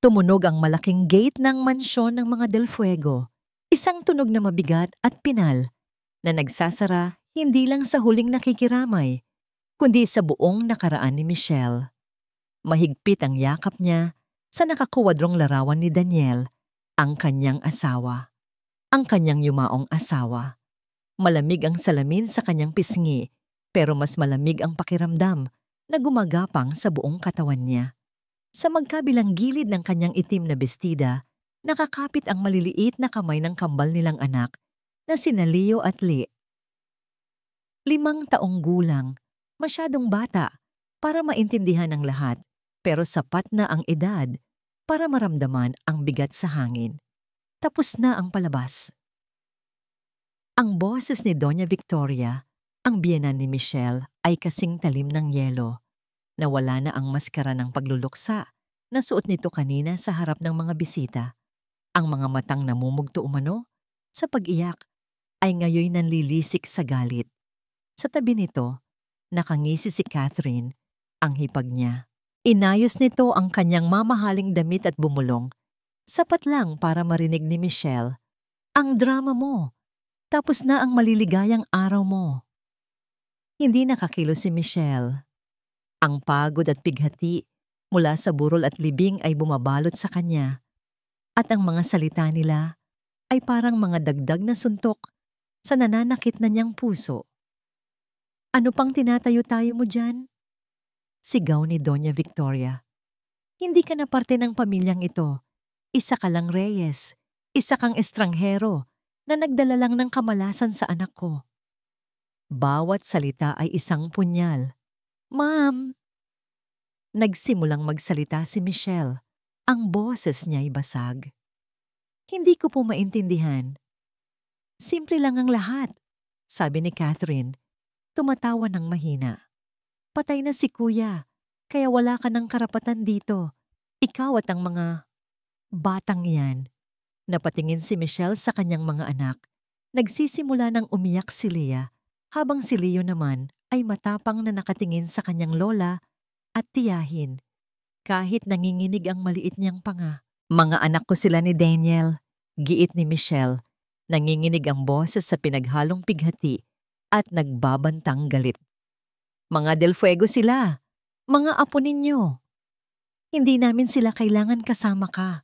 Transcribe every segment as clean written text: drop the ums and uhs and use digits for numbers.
Tumunog ang malaking gate ng mansyon ng mga Del Fuego. Isang tunog na mabigat at pinal na nagsasara hindi lang sa huling nakikiramay, kundi sa buong nakaraan ni Michelle. Mahigpit ang yakap niya sa nakakuwadrong larawan ni Daniel, ang kanyang asawa. Ang kanyang yumaong asawa. Malamig ang salamin sa kanyang pisngi, pero mas malamig ang pakiramdam na gumagapang sa buong katawan niya. Sa magkabilang gilid ng kanyang itim na bestida, nakakapit ang maliliit na kamay ng kambal nilang anak na sina Leo at Lee. 5 taong gulang, masyadong bata para maintindihan ng lahat, pero sapat na ang edad para maramdaman ang bigat sa hangin. Tapos na ang palabas. Ang boses ni Doña Victoria, ang biyenan ni Michelle, ay kasing talim ng yelo. Nawala na ang maskara ng pagluluksa na suot nito kanina sa harap ng mga bisita. Ang mga matang namumugto umano sa pag-iyak ay ngayoy nanlilisik sa galit. Sa tabi nito, nakangisi si Catherine, ang hipag niya. Inayos nito ang kanyang mamahaling damit at bumulong. Sapat lang para marinig ni Michelle, "Ang drama mo, tapos na ang maliligayang araw mo." Hindi nakakilos si Michelle. Ang pagod at bighati mula sa burol at libing ay bumabalot sa kanya, at ang mga salita nila ay parang mga dagdag na suntok sa nananakit na niyang puso. "Ano pang tinatayo-tayo mo dyan?" Sigaw ni Doña Victoria. "Hindi ka na parte ng pamilyang ito. Isa ka lang Reyes, isa kang estranghero na nagdala lang ng kamalasan sa anak ko." Bawat salita ay isang punyal. "Ma'am!" Nagsimulang magsalita si Michelle. Ang boses niya'y basag. "Hindi ko po maintindihan." "Simple lang ang lahat," sabi ni Catherine. Tumatawa ng mahina. "Patay na si kuya, kaya wala ka ng karapatan dito. Ikaw at ang mga batang yan." Napatingin si Michelle sa kanyang mga anak. Nagsisimula ng umiyak si Leah, habang si Leo naman ay matapang na nakatingin sa kanyang lola at tiyahin, kahit nanginginig ang maliit niyang panga. "Mga anak ko sila ni Daniel," giit ni Michelle. Nanginginig ang boses sa pinaghalong pighati at nagbabantang galit. "Mga Del Fuego sila, mga apo ninyo. Hindi namin sila kailangan kasama ka."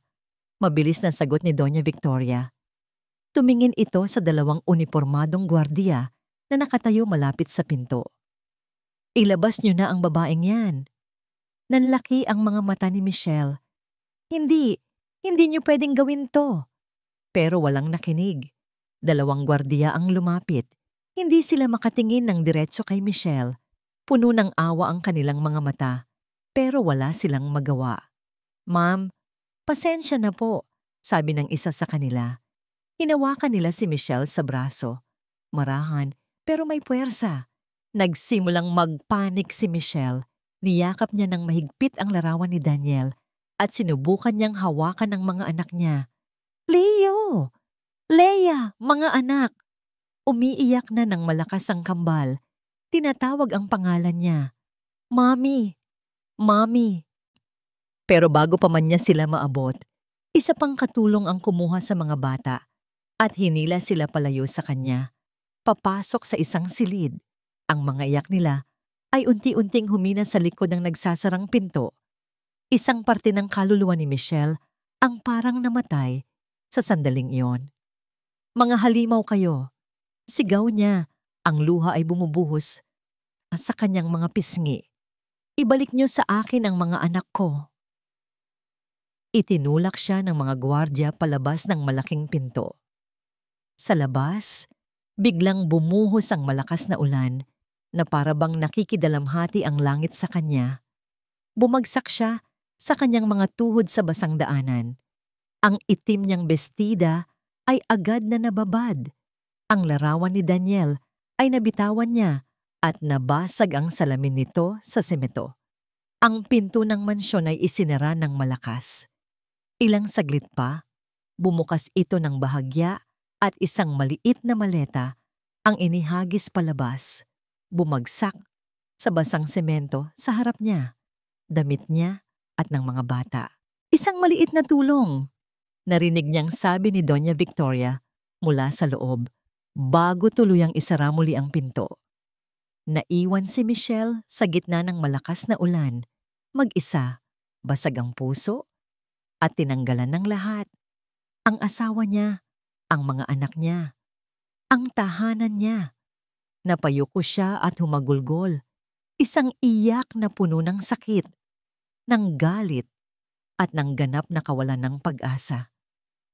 Mabilis na sagot ni Doña Victoria. Tumingin ito sa 2 unipormadong gwardiya na nakatayo malapit sa pinto. "Ilabas niyo na ang babaeng yan." Nanlaki ang mga mata ni Michelle. Hindi niyo pwedeng gawin to." Pero walang nakinig. 2 gwardiya ang lumapit. Hindi sila makatingin ng diretso kay Michelle. Puno ng awa ang kanilang mga mata, pero wala silang magawa. "Ma'am, pasensya na po," sabi ng isa sa kanila. Hinawakan nila si Michelle sa braso. Marahan, pero may puwersa. Nagsimulang magpanik si Michelle. Niyakap niya ng mahigpit ang larawan ni Daniel at sinubukan niyang hawakan ng mga anak niya. "Leo! Leah! Mga anak!" Umiiyak na ng malakas ang kambal. Tinatawag ang pangalan niya. "Mommy! Mommy!" Pero bago pa man niya sila maabot, isa pang katulong ang kumuha sa mga bata at hinila sila palayo sa kanya, papasok sa isang silid. Ang mga iyak nila ay unti-unting humina sa likod ng nagsasarang pinto. Isang parte ng kaluluwa ni Michelle ang parang namatay sa sandaling iyon. "Mga halimaw kayo!" Sigaw niya. Ang luha ay bumubuhos sa kanyang mga pisngi. "Ibalik niyo sa akin ang mga anak ko." Itinulak siya ng mga gwardya palabas ng malaking pinto. Sa labas, biglang bumuhos ang malakas na ulan na parabang nakikidalamhati ang langit sa kanya. Bumagsak siya sa kanyang mga tuhod sa basang daanan. Ang itim niyang bestida ay agad na nababad. Ang larawan ni Daniel ay nabitawan niya at nabasag ang salamin nito sa semento. Ang pinto ng mansyon ay isinara ng malakas. Ilang saglit pa, bumukas ito ng bahagya at isang maliit na maleta ang inihagis palabas. Bumagsak sa basang semento sa harap niya, damit niya at ng mga bata. Isang maliit na tulong, narinig niyang sabi ni Doña Victoria mula sa loob bago tuluyang isara muli ang pinto. Naiwan si Michelle sa gitna ng malakas na ulan, mag-isa, basag ang puso, at tinanggalan ng lahat. Ang asawa niya, ang mga anak niya, ang tahanan niya. Napayuko siya at humagulgol, isang iyak na puno ng sakit, ng galit, at ng ganap na kawalan ng pag-asa.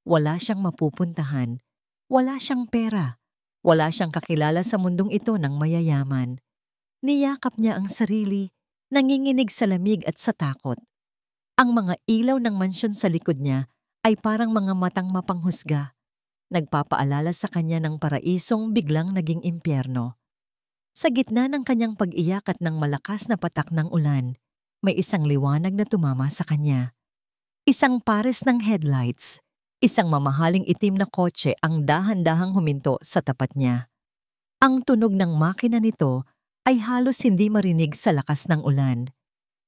Wala siyang mapupuntahan, wala siyang pera, wala siyang kakilala sa mundong ito ng mayayaman. Niyakap niya ang sarili, nanginginig sa lamig at sa takot. Ang mga ilaw ng mansyon sa likod niya ay parang mga matang mapanghusga, nagpapaalala sa kanya ng paraisong biglang naging impyerno. Sa gitna ng kanyang pag-iyak at ng malakas na patak ng ulan, may isang liwanag na tumama sa kanya. Isang pares ng headlights, isang mamahaling itim na kotse ang dahan-dahang huminto sa tapat niya. Ang tunog ng makina nito ay halos hindi marinig sa lakas ng ulan.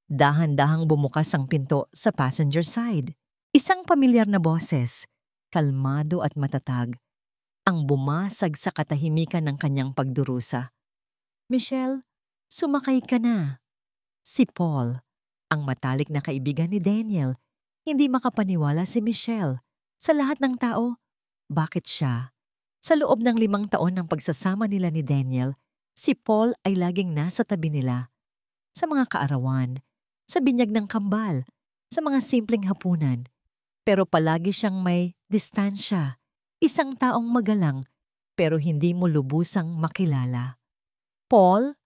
Dahan-dahang bumukas ang pinto sa passenger side. Isang pamilyar na boses, kalmado at matatag, ang bumasag sa katahimikan ng kanyang pagdurusa. "Michelle, sumakay ka na." Si Paul, ang matalik na kaibigan ni Daniel, hindi makapaniwala si Michelle. Sa lahat ng tao, bakit siya? Sa loob ng 5 taon ng pagsasama nila ni Daniel, si Paul ay laging nasa tabi nila. Sa mga kaarawan, sa binyag ng kambal, sa mga simpleng hapunan. Pero palagi siyang may distansya, isang taong magalang pero hindi mo lubusang makilala. "Paul?"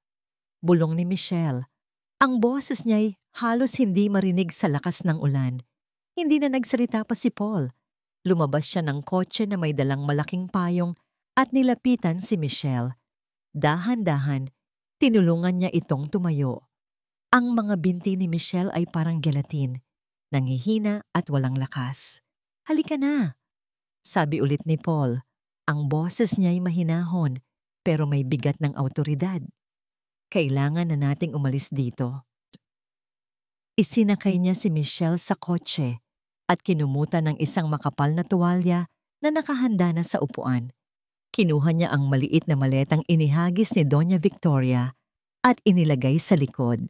bulong ni Michelle. Ang boses niya'y halos hindi marinig sa lakas ng ulan. Hindi na nagsalita pa si Paul. Lumabas siya ng kotse na may dalang malaking payong at nilapitan si Michelle. Dahan-dahan, tinulungan niya itong tumayo. Ang mga binti ni Michelle ay parang gelatin, nanghihina at walang lakas. "Halika na," sabi ulit ni Paul. Ang boses niya'y mahinahon pero may bigat ng awtoridad. "Kailangan na nating umalis dito." Isinakay niya si Michelle sa kotse at kinumutan ng isang makapal na tuwalya na nakahanda na sa upuan. Kinuha niya ang maliit na maletang inihagis ni Doña Victoria at inilagay sa likod.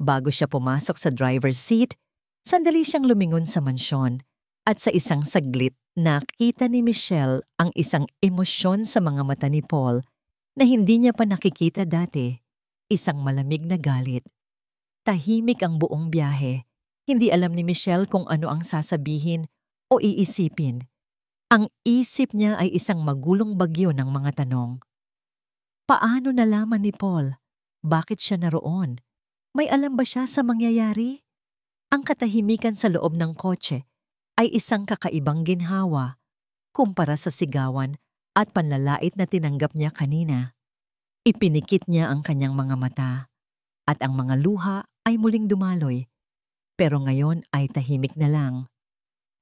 Bago siya pumasok sa driver's seat, sandali siyang lumingon sa mansyon at sa isang saglit nakita ni Michelle ang isang emosyon sa mga mata ni Paul na hindi niya pa nakikita dati, isang malamig na galit. Tahimik ang buong biyahe. Hindi alam ni Michelle kung ano ang sasabihin o iisipin. Ang isip niya ay isang magulong bagyo ng mga tanong. Paano nalaman ni Paul? Bakit siya naroon? May alam ba siya sa mangyayari? Ang katahimikan sa loob ng kotse ay isang kakaibang ginhawa kumpara sa sigawan at panlalait na tinanggap niya kanina. Ipinikit niya ang kanyang mga mata at ang mga luha ay muling dumaloy. Pero ngayon ay tahimik na lang.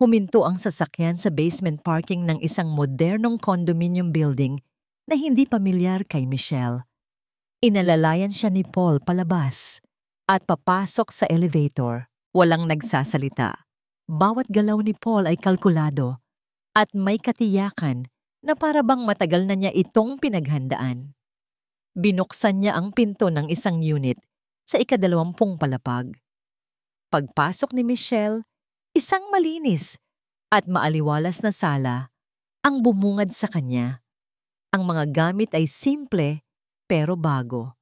Huminto ang sasakyan sa basement parking ng isang modernong condominium building na hindi pamilyar kay Michelle. Inalalayan siya ni Paul palabas at papasok sa elevator. Walang nagsasalita. Bawat galaw ni Paul ay kalkulado at may katiyakan na para bang matagal na niya itong pinaghandaan. Binuksan niya ang pinto ng isang unit sa 20 palapag. Pagpasok ni Michelle, isang malinis at maaliwalas na sala ang bumungad sa kanya. Ang mga gamit ay simple pero bago.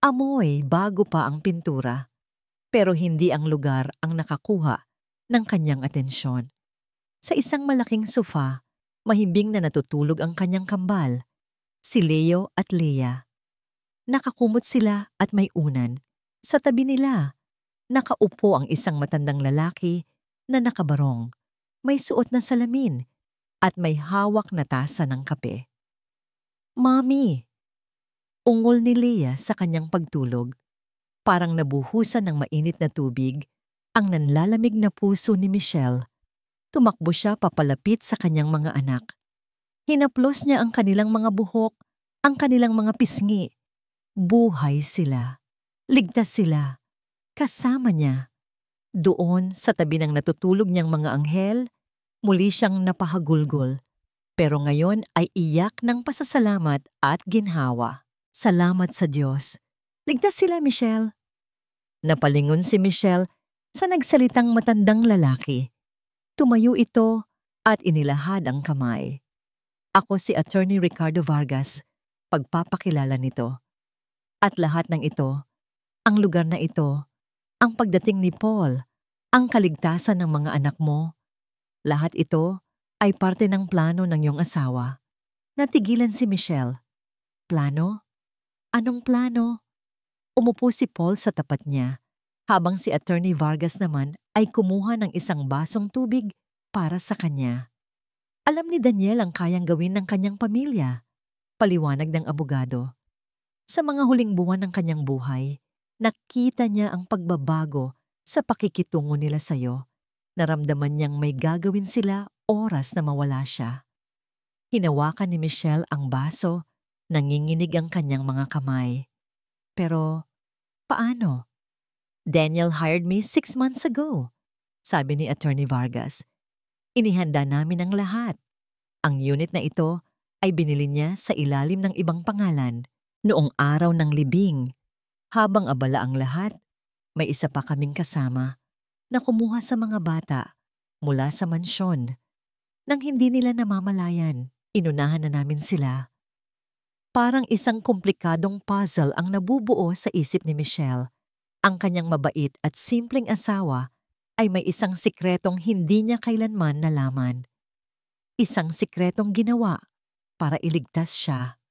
Amoy bago pa ang pintura, pero hindi ang lugar ang nakakuha ng kanyang atensyon. Sa isang malaking sofa, mahimbing na natutulog ang kanyang kambal, si Leo at Leia. Nakakumot sila at may unan. Sa tabi nila, nakaupo ang isang matandang lalaki na nakabarong, may suot na salamin at may hawak na tasa ng kape. "Mommy!" Ungol ni Leia sa kanyang pagtulog. Parang nabuhusan ng mainit na tubig ang nanlalamig na puso ni Michelle. Tumakbo siya papalapit sa kanyang mga anak. Hinaplos niya ang kanilang mga buhok, ang kanilang mga pisngi. Buhay sila. Ligtas sila. Kasama niya. Doon sa tabi ng natutulog niyang mga anghel, muli siyang napahagulgol. Pero ngayon ay iyak ng pasasalamat at ginhawa. Salamat sa Diyos. Ligtas sila, Michelle. Napalingon si Michelle sa nagsalitang matandang lalaki. Tumayo ito at inilahad ang kamay. Ako si Attorney Ricardo Vargas, pagpapakilala nito. At lahat ng ito, ang lugar na ito, ang pagdating ni Paul, ang kaligtasan ng mga anak mo, lahat ito ay parte ng plano ng iyong asawa. Natigilan si Michelle. Plano? Anong plano? Umupo si Paul sa tapat niya, habang si Attorney Vargas naman ay kumuha ng isang basong tubig para sa kanya. Alam ni Daniel ang kayang gawin ng kanyang pamilya, paliwanag ng abogado. Sa mga huling buwan ng kanyang buhay, nakita niya ang pagbabago sa pakikitungo nila sa iyo. Naramdaman niyang may gagawin sila oras na mawala siya. Hinawakan ni Michelle ang baso, nanginginig ang kanyang mga kamay. Pero, paano? Daniel hired me 6 months ago, sabi ni Attorney Vargas. Inihanda namin ang lahat. Ang unit na ito ay binili niya sa ilalim ng ibang pangalan noong araw ng libing. Habang abala ang lahat, may isa pa kaming kasama na kumuha sa mga bata mula sa mansyon. Nang hindi nila namamalayan, inunahan na namin sila. Parang isang komplikadong puzzle ang nabubuo sa isip ni Michelle. Ang kanyang mabait at simpleng asawa ay may isang sikretong hindi niya kailanman nalaman. Isang sikretong ginawa para iligtas siya.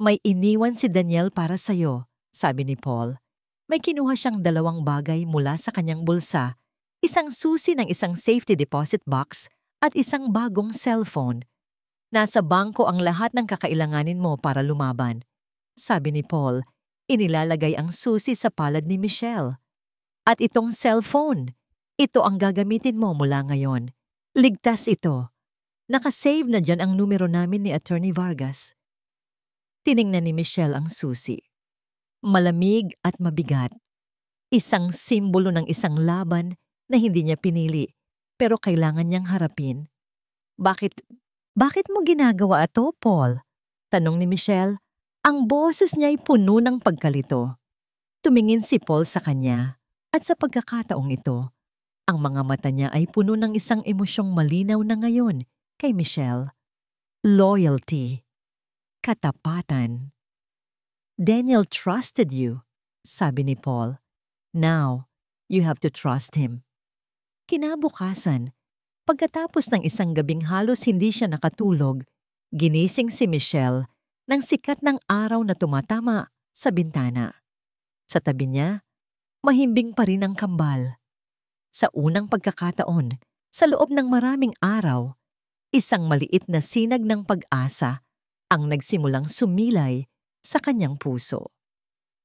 May iniwan si Daniel para sa'yo, sabi ni Paul. May kinuha siyang 2 bagay mula sa kanyang bulsa, isang susi ng isang safety deposit box at isang bagong cellphone. Nasa bangko ang lahat ng kakailanganin mo para lumaban. Sabi ni Paul, inilalagay ang susi sa palad ni Michelle. At itong cellphone, ito ang gagamitin mo mula ngayon. Ligtas ito. Nakasave na dyan ang numero namin ni Attorney Vargas. Tiningnan ni Michelle ang susi. Malamig at mabigat. Isang simbolo ng isang laban na hindi niya pinili, pero kailangan niyang harapin. Bakit mo ginagawa ito, Paul? Tanong ni Michelle. Ang boses niya ay puno ng pagkalito. Tumingin si Paul sa kanya, at sa pagkakataong ito, ang mga mata niya ay puno ng isang emosyong malinaw na ngayon kay Michelle. Loyalty. Katapatan. Daniel trusted you, sabi ni Paul. Now, you have to trust him. Kinabukasan, pagkatapos ng isang gabing halos hindi siya nakatulog, ginising si Michelle ng sikat ng araw na tumatama sa bintana. Sa tabi niya, mahimbing pa rin ang kambal. Sa unang pagkakataon, sa loob ng maraming araw, isang maliit na sinag ng pag-asa ang nagsimulang sumilay sa kanyang puso.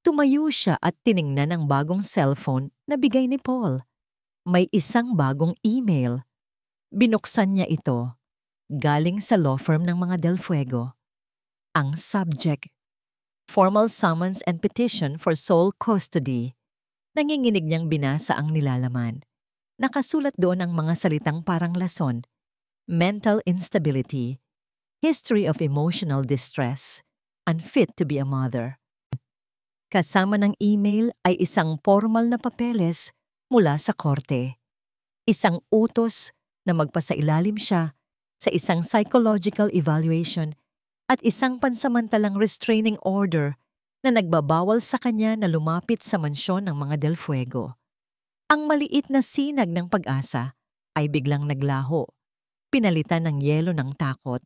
Tumayo siya at tiningnan ang bagong cellphone na bigay ni Paul. May isang bagong email. Binuksan niya ito. Galing sa law firm ng mga Del Fuego. Ang subject, Formal Summons and Petition for Sole Custody. Nanginginig niyang binasa ang nilalaman. Nakasulat doon ang mga salitang parang lason. Mental instability. History of emotional distress. Unfit to be a mother. Kasama ng email ay isang formal na papeles mula sa korte. Isang utos na magpasailalim siya sa isang psychological evaluation at isang pansamantalang restraining order na nagbabawal sa kanya na lumapit sa mansyon ng mga Del Fuego. Ang maliit na sinag ng pag-asa ay biglang naglaho. Pinalitan ng yelo ng takot.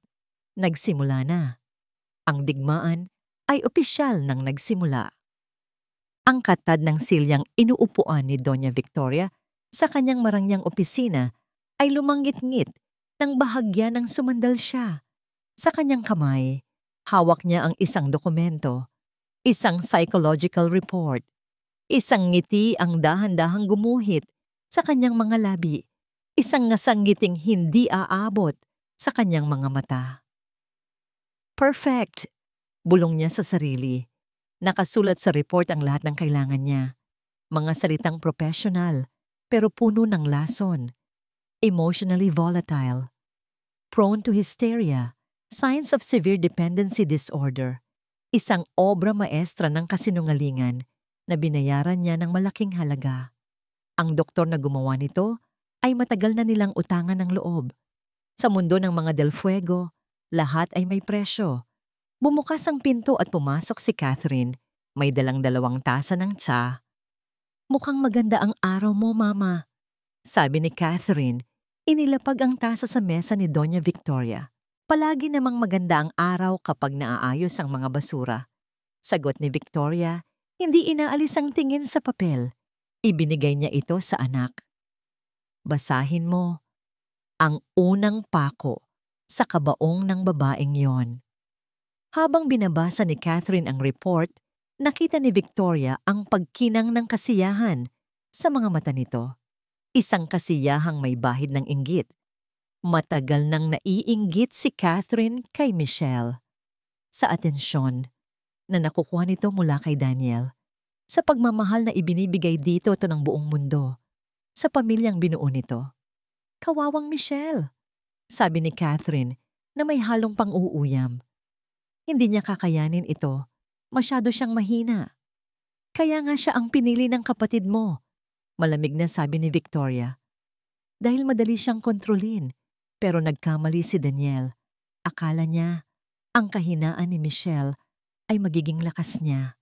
Nagsimula na. Ang digmaan ay opisyal nang nagsimula. Ang katad ng silyang inuupuan ni Doña Victoria sa kanyang marangyang opisina ay lumanggit-ngit nang bahagya ng sumandal siya. Sa kanyang kamay, hawak niya ang isang dokumento, isang psychological report, isang ngiti ang dahan-dahang gumuhit sa kanyang mga labi, isang ngasanggiting hindi aabot sa kanyang mga mata. Perfect! Bulong niya sa sarili. Nakasulat sa report ang lahat ng kailangan niya. Mga salitang professional, pero puno ng lason, emotionally volatile, prone to hysteria, signs of severe dependency disorder, isang obra maestra ng kasinungalingan na binayaran niya ng malaking halaga. Ang doktor na gumawa nito ay matagal na nilang utangan ng loob. Sa mundo ng mga Del Fuego, lahat ay may presyo. Bumukas ang pinto at pumasok si Catherine. May dalang 2 tasa ng tsa. "Mukhang maganda ang araw mo, Mama," sabi ni Catherine. Inilapag ang tasa sa mesa ni Doña Victoria. "Palagi namang maganda ang araw kapag naaayos ang mga basura." Sagot ni Victoria, hindi inaalis ang tingin sa papel. Ibinigay niya ito sa anak. "Basahin mo ang unang pako sa kabaong ng babaeng yon." Habang binabasa ni Catherine ang report, nakita ni Victoria ang pagkinang ng kasiyahan sa mga mata nito. Isang kasiyahang may bahid ng inggit. Matagal nang naiinggit si Catherine kay Michelle sa atensyon na nakukuha nito mula kay Daniel, sa pagmamahal na ibinibigay dito ng buong mundo, sa pamilyang binuo nito. "Kawawang Michelle," sabi ni Catherine na may halong pang-uuyam. Hindi niya kakayanin ito. Masyado siyang mahina. "Kaya nga siya ang pinili ng kapatid mo," malamig na sabi ni Victoria. Dahil madali siyang kontrolin, pero nagkamali si Daniel. Akala niya, ang kahinaan ni Michelle ay magiging lakas niya.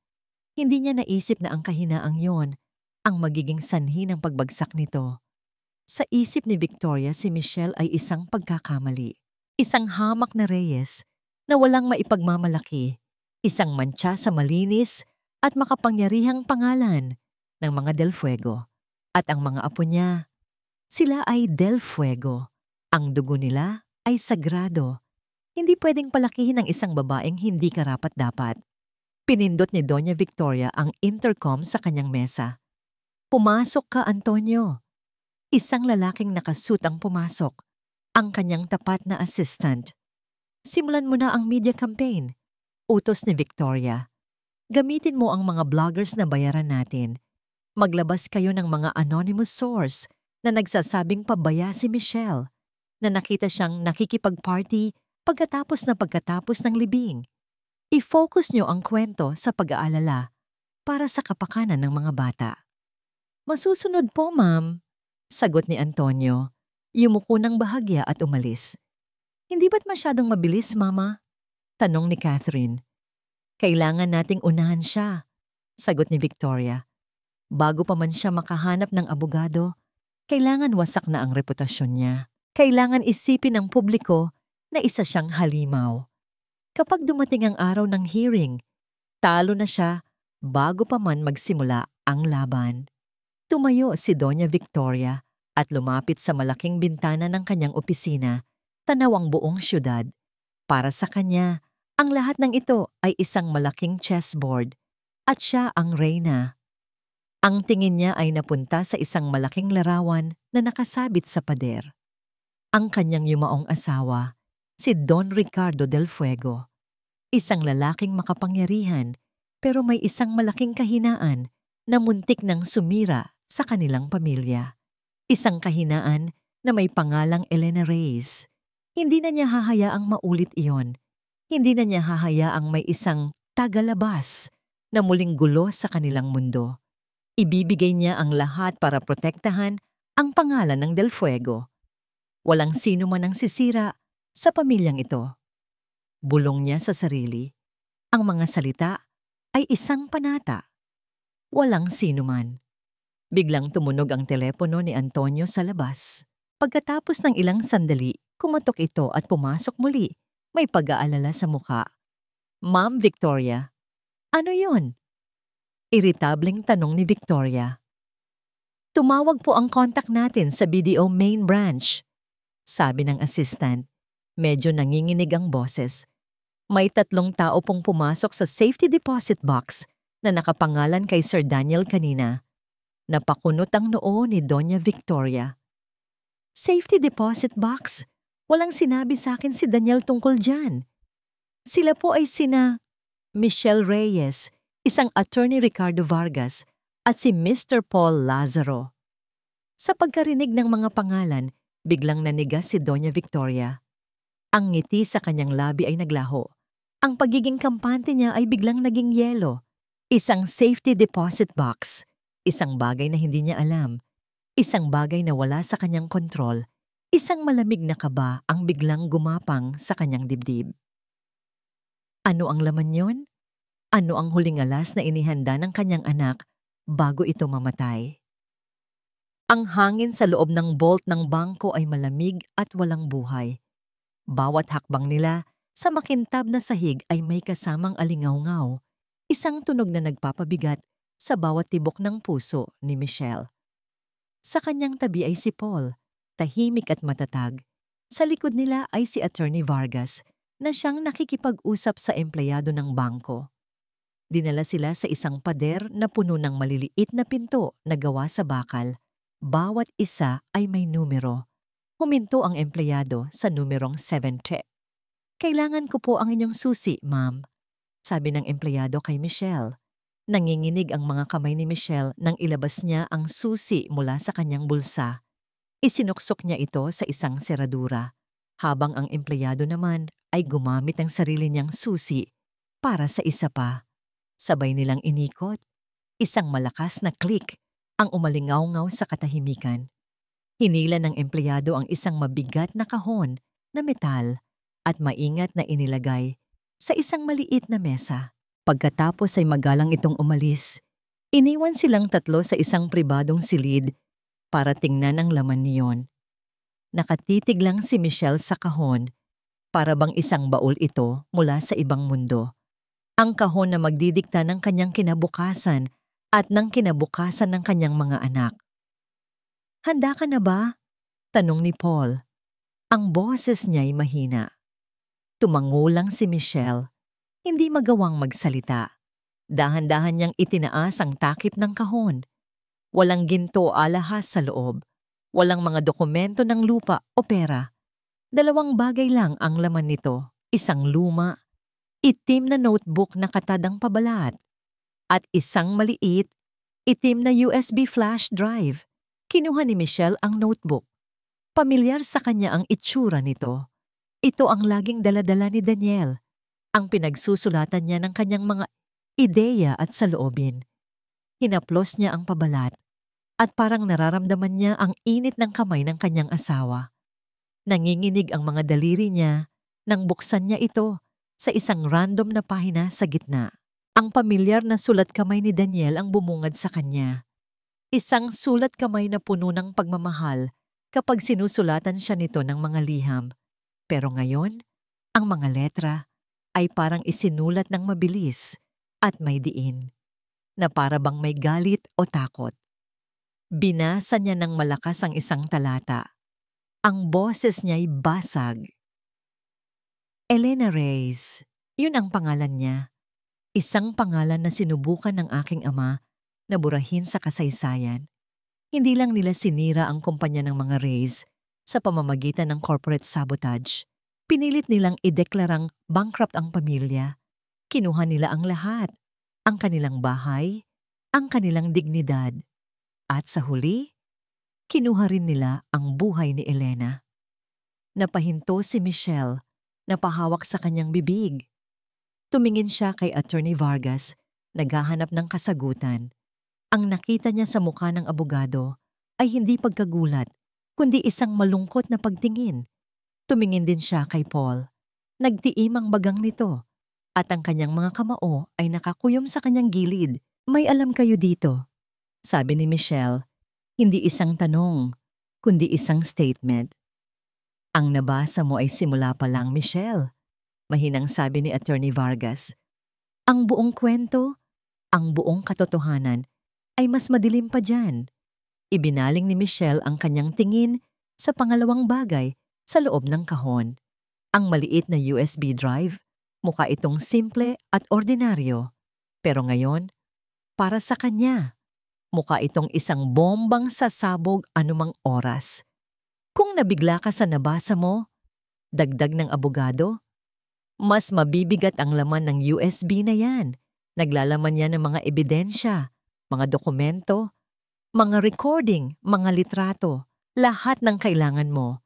Hindi niya naisip na ang kahinaang yon ang magiging sanhi ng pagbagsak nito. Sa isip ni Victoria, si Michelle ay isang pagkakamali. Isang hamak na reyes na walang maipagmamalaki. Isang mantsa sa malinis at makapangyarihang pangalan ng mga Del Fuego. At ang mga apo niya, sila ay Del Fuego. Ang dugo nila ay sagrado. Hindi pwedeng palakihin ng isang babaeng hindi karapat-dapat. Pinindot ni Doña Victoria ang intercom sa kanyang mesa. "Pumasok ka, Antonio." Isang lalaking nakasuit ang pumasok, ang kanyang tapat na assistant. "Simulan mo na ang media campaign," utos ni Victoria. "Gamitin mo ang mga bloggers na bayaran natin. Maglabas kayo ng mga anonymous source na nagsasabing pabaya si Michelle, na nakita siyang nakikipag-party pagkatapos ng libing. I-focus niyo ang kwento sa pag-aalala para sa kapakanan ng mga bata." "Masusunod po, ma'am," sagot ni Antonio. Yumuko ng bahagya at umalis. "Hindi ba't masyadong mabilis, Mama?" tanong ni Catherine. "Kailangan nating unahan siya," sagot ni Victoria. "Bago pa man siya makahanap ng abogado, kailangan wasak na ang reputasyon niya. Kailangan isipin ng publiko na isa siyang halimaw. Kapag dumating ang araw ng hearing, talo na siya bago pa man magsimula ang laban." Tumayo si Doña Victoria at lumapit sa malaking bintana ng kanyang opisina, tanaw ang buong syudad. Para sa kanya, ang lahat ng ito ay isang malaking chessboard at siya ang reyna. Ang tingin niya ay napunta sa isang malaking larawan na nakasabit sa pader. Ang kanyang yumaong asawa, si Don Ricardo Del Fuego. Isang lalaking makapangyarihan pero may isang malaking kahinaan na muntik nang sumira sa kanilang pamilya. Isang kahinaan na may pangalang Elena Reyes. Hindi na niya hahayaang maulit iyon. Hindi na niya hahayaang may isang tagalabas na muling gulo sa kanilang mundo. Ibibigay niya ang lahat para protektahan ang pangalan ng Del Fuego. Walang sino man ang sisira sa pamilyang ito. Bulong niya sa sarili. Ang mga salita ay isang panata. Walang sino man. Biglang tumunog ang telepono ni Antonio sa labas. Pagkatapos ng ilang sandali, kumatok ito at pumasok muli. May pag-aalala sa mukha. "Ma'am Victoria." "Ano yun?" Iritableng tanong ni Victoria. "Tumawag po ang contact natin sa BDO main branch," sabi ng assistant. Medyo nanginginig ang boses. "May 3 tao pong pumasok sa safety deposit box na nakapangalan kay Sir Daniel kanina." Napakunot ang noo ni Doña Victoria. "Safety deposit box? Walang sinabi sa akin si Daniel tungkol dyan. Sila po ay sina Michelle Reyes, isang attorney Ricardo Vargas, at si Mr. Paul Lazaro." Sa pagkarinig ng mga pangalan, biglang nanigas si Doña Victoria. Ang ngiti sa kanyang labi ay naglaho. Ang pagiging kampante niya ay biglang naging yelo. Isang safety deposit box. Isang bagay na hindi niya alam. Isang bagay na wala sa kanyang kontrol. Isang malamig na kaba ang biglang gumapang sa kanyang dibdib. Ano ang laman yon? Ano ang huling alas na inihanda ng kanyang anak bago ito mamatay? Ang hangin sa loob ng vault ng bangko ay malamig at walang buhay. Bawat hakbang nila sa makintab na sahig ay may kasamang alingaw-ngaw, isang tunog na nagpapabigat sa bawat tibok ng puso ni Michelle. Sa kanyang tabi ay si Paul, tahimik at matatag. Sa likod nila ay si Attorney Vargas na siyang nakikipag-usap sa empleyado ng bangko. Dinala sila sa isang pader na puno ng maliliit na pinto na gawa sa bakal. Bawat isa ay may numero. Huminto ang empleyado sa numerong 70. "Kailangan ko po ang inyong susi, ma'am," sabi ng empleyado kay Michelle. Nanginginig ang mga kamay ni Michelle nang ilabas niya ang susi mula sa kanyang bulsa. Isinuksok niya ito sa isang seradura, habang ang empleyado naman ay gumamit ng sarili niyang susi para sa isa pa. Sabay nilang inikot. Isang malakas na click ang umalingaw-ngaw sa katahimikan. Hinila ng empleyado ang isang mabigat na kahon na metal at maingat na inilagay sa isang maliit na mesa. Pagkatapos ay magalang itong umalis, iniwan silang tatlo sa isang pribadong silid para tingnan ang laman niyon. Nakatitig lang si Michelle sa kahon, para bang isang baul ito mula sa ibang mundo. Ang kahon na magdidikta ng kanyang kinabukasan at ng kinabukasan ng kanyang mga anak. "Handa ka na ba?" tanong ni Paul. Ang boses niya'y mahina. Tumango lang si Michelle, hindi magawang magsalita. Dahan-dahan niyang itinaas ang takip ng kahon. Walang ginto o alahas sa loob. Walang mga dokumento ng lupa o pera. 2 bagay lang ang laman nito, isang luma, itim na notebook na katadang pabalat, at isang maliit, itim na USB flash drive. Kinuha ni Michelle ang notebook. Pamilyar sa kanya ang itsura nito. Ito ang laging daladala ni Daniel, ang pinagsusulatan niya ng kanyang mga ideya at saloobin. Hinaplos niya ang pabalat at parang nararamdaman niya ang init ng kamay ng kanyang asawa. Nanginginig ang mga daliri niya nang buksan niya ito sa isang random na pahina sa gitna. Ang pamilyar na sulat kamay ni Daniel ang bumungad sa kanya. Isang sulat kamay na puno ng pagmamahal kapag sinusulatan siya nito ng mga liham. Pero ngayon, ang mga letra ay parang isinulat ng mabilis at may diin, na para bang may galit o takot. Binasa niya ng malakas ang isang talata. Ang boses niya'y basag. Elena Reyes, yun ang pangalan niya. Isang pangalan na sinubukan ng aking ama na burahin sa kasaysayan. Hindi lang nila sinira ang kumpanya ng mga Reyes sa pamamagitan ng corporate sabotage. Pinilit nilang ideklarang bankrupt ang pamilya. Kinuha nila ang lahat, ang kanilang bahay, ang kanilang dignidad. At sa huli, kinuha rin nila ang buhay ni Elena. Napahinto si Michelle, napahawak sa kanyang bibig. Tumingin siya kay Attorney Vargas, naghahanap ng kasagutan. Ang nakita niya sa mukha ng abogado ay hindi pagkagulat, kundi isang malungkot na pagtingin. Tumingin din siya kay Paul. Nagtiim ang bagang nito, at ang kanyang mga kamao ay nakakuyom sa kanyang gilid. "May alam kayo dito," sabi ni Michelle. Hindi isang tanong, kundi isang statement. "Ang nabasa mo ay simula pa lang, Michelle," mahinang sabi ni Attorney Vargas. "Ang buong kwento, ang buong katotohanan, ay mas madilim pa dyan." Ibinaling ni Michelle ang kanyang tingin sa pangalawang bagay sa loob ng kahon. Ang maliit na USB drive, mukha itong simple at ordinaryo. Pero ngayon, para sa kanya, mukha itong isang bombang sasabog anumang oras. Kung nabigla ka sa nabasa mo, dagdag ng abogado, mas mabibigat ang laman ng USB na yan. Naglalaman yan ng mga ebidensya, mga dokumento, mga recording, mga litrato, lahat ng kailangan mo.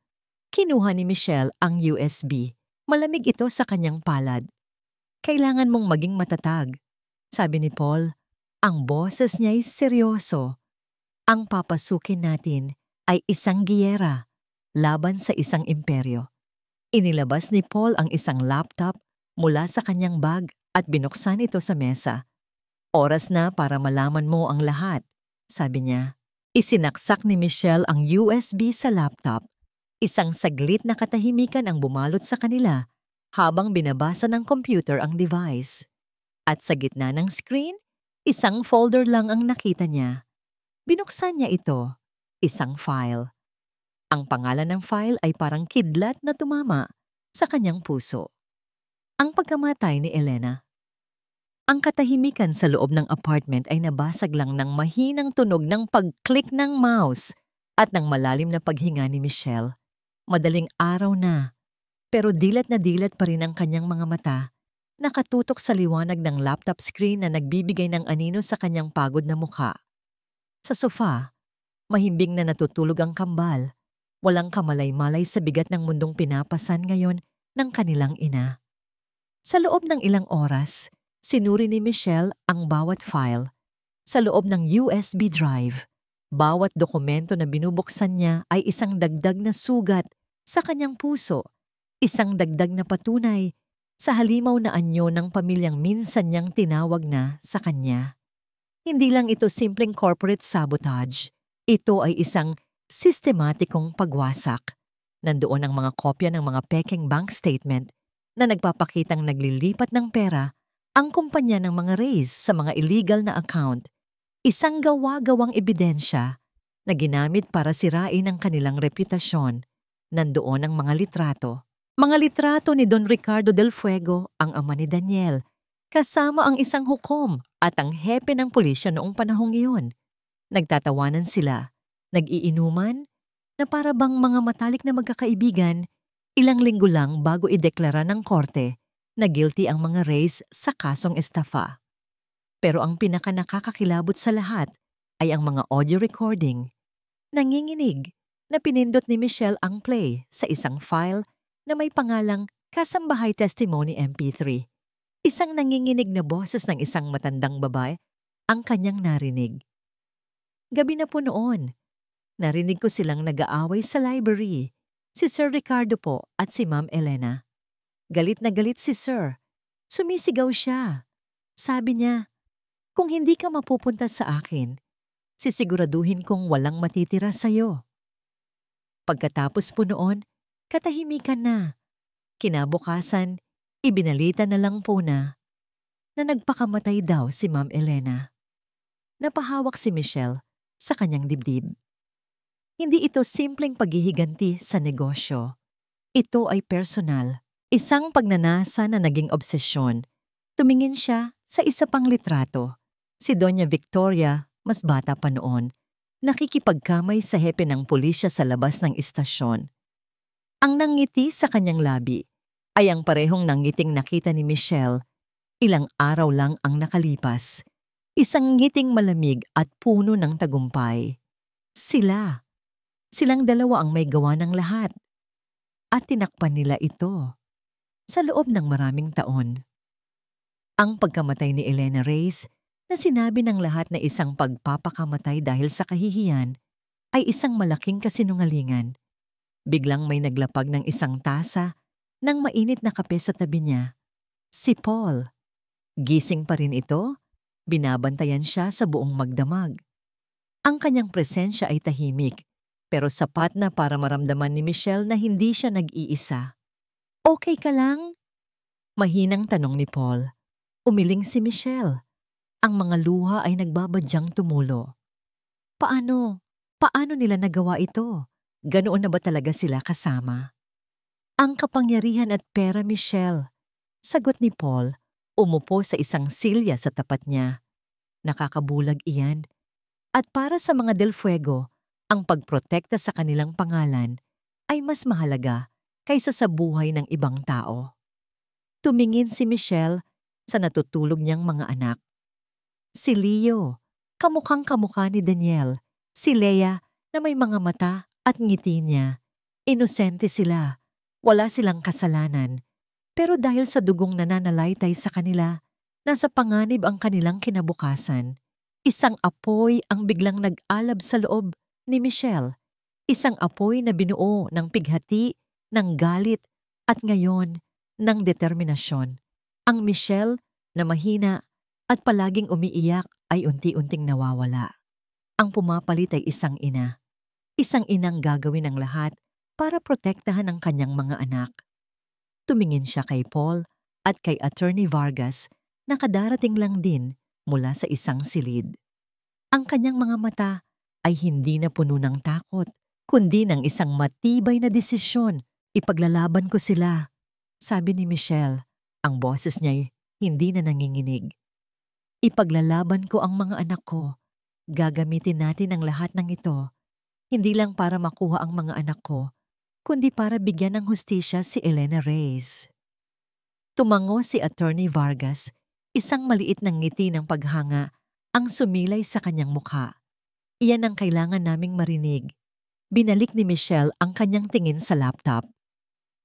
Kinuha ni Michelle ang USB. Malamig ito sa kanyang palad. Kailangan mong maging matatag. Sabi ni Paul, ang boses niya ay seryoso. Ang papasukin natin ay isang giyera laban sa isang imperyo. Inilabas ni Paul ang isang laptop mula sa kanyang bag at binuksan ito sa mesa. Oras na para malaman mo ang lahat, sabi niya. Isinaksak ni Michelle ang USB sa laptop. Isang saglit na katahimikan ang bumalot sa kanila habang binabasa ng computer ang device. At sa gitna ng screen, isang folder lang ang nakita niya. Binuksan niya ito, isang file. Ang pangalan ng file ay parang kidlat na tumama sa kanyang puso. Ang pagkamatay ni Elena. Ang katahimikan sa loob ng apartment ay nabasag lang ng mahinang tunog ng pag-click ng mouse at ng malalim na paghinga ni Michelle. Madaling araw na, pero dilat na dilat pa rin ang kanyang mga mata, nakatutok sa liwanag ng laptop screen na nagbibigay ng anino sa kanyang pagod na mukha. Sa sofa, mahimbing na natutulog ang kambal, walang kamalay-malay sa bigat ng mundong pinapasan ngayon ng kanilang ina. Sa loob ng ilang oras, sinuri ni Michelle ang bawat file. Sa loob ng USB drive, bawat dokumento na binubuksan niya ay isang dagdag na sugat sa kanyang puso, isang dagdag na patunay sa halimaw na anyo ng pamilyang minsan niyang tinawag na sa kanya. Hindi lang ito simpleng corporate sabotage. Ito ay isang sistematikong pagwasak. Nandoon ang mga kopya ng mga pekeng bank statement na nagpapakitang naglilipat ng pera ang kumpanya ng mga Reyes sa mga illegal na account. Isang gawa-gawang ebidensya na ginamit para sirain ang kanilang reputasyon. Nandoon ang mga litrato. Mga litrato ni Don Ricardo Del Fuego, ang ama ni Daniel, kasama ang isang hukom at ang hepe ng pulisya noong panahong iyon. Nagtatawanan sila, nag-iinuman, na para bang mga matalik na magkakaibigan, ilang linggo lang bago ideklara ng korte na guilty ang mga Reyes sa kasong estafa. Pero ang pinaka-nakakakilabot sa lahat ay ang mga audio recording. Nanginginig na pinindot ni Michelle ang play sa isang file na may pangalang Kasambahay Testimony MP3. Isang nanginginig na boses ng isang matandang babae ang kanyang narinig. Gabi na po noon. Narinig ko silang nag-aaway sa library. Si Sir Ricardo po at si Ma'am Elena. Galit na galit si Sir. Sumisigaw siya. Sabi niya, kung hindi ka mapupunta sa akin, sisiguraduhin kong walang matitira sa'yo. Pagkatapos po noon, katahimikan na. Kinabukasan, ibinalita na lang po na nagpakamatay daw si Ma'am Elena. Napahawak si Michelle sa kanyang dibdib. Hindi ito simpleng paghihiganti sa negosyo. Ito ay personal. Isang pagnanasa na naging obsesyon. Tumingin siya sa isa pang litrato. Si Doña Victoria, mas bata pa noon, nakikipagkamay sa hepe ng pulisya sa labas ng istasyon. Ang nangiti sa kanyang labi ay ang parehong nangiting nakita ni Michelle. Ilang araw lang ang nakalipas. Isang ngiting malamig at puno ng tagumpay. Silang dalawa ang may gawa ng lahat. At tinakpan nila ito sa loob ng maraming taon. Ang pagkamatay ni Elena Reyes na sinabi ng lahat na isang pagpapakamatay dahil sa kahihiyan ay isang malaking kasinungalingan. Biglang may naglapag ng isang tasa ng mainit na kape sa tabi niya. Si Paul. Gising pa rin ito, binabantayan siya sa buong magdamag. Ang kanyang presensya ay tahimik, pero sapat na para maramdaman ni Michelle na hindi siya nag-iisa. Okay ka lang? Mahinang tanong ni Paul. Umiling si Michelle. Ang mga luha ay nagbabadyang tumulo. Paano nila nagawa ito? Ganoon na ba talaga sila kasama? Ang kapangyarihan at pera, Michelle. Sagot ni Paul, umupo sa isang silya sa tapat niya. Nakakabulag iyan. At para sa mga Del Fuego, ang pagprotekta sa kanilang pangalan ay mas mahalaga kaysa sa buhay ng ibang tao. Tumingin si Michelle sa natutulog niyang mga anak. Si Leo, kamukhang-kamukha ni Daniel, Si Leia na may mga mata at ngiti niya. Inosente sila. Wala silang kasalanan. Pero dahil sa dugong nananalaytay sa kanila, nasa panganib ang kanilang kinabukasan. Isang apoy ang biglang nag-alab sa loob ni Michelle. Isang apoy na binuo ng pighati, ng galit, at ngayon ng determinasyon. Ang Michelle na mahina at palaging umiiyak ay unti-unting nawawala. Ang pumapalit ay isang ina. Isang inang gagawin ang lahat para protektahan ang kanyang mga anak. Tumingin siya kay Paul at kay Attorney Vargas na kadarating lang din mula sa isang silid. Ang kanyang mga mata ay hindi na puno ng takot, kundi ng isang matibay na desisyon. Ipaglalaban ko sila, sabi ni Michelle. Ang boses niya'y hindi na nanginginig. Ipaglalaban ko ang mga anak ko. Gagamitin natin ang lahat ng ito, hindi lang para makuha ang mga anak ko, kundi para bigyan ng hustisya si Elena Reyes. Tumango si Attorney Vargas, isang maliit na ngiti ng paghanga ang sumilay sa kanyang mukha. Iyan ang kailangan naming marinig. Binalik ni Michelle ang kanyang tingin sa laptop.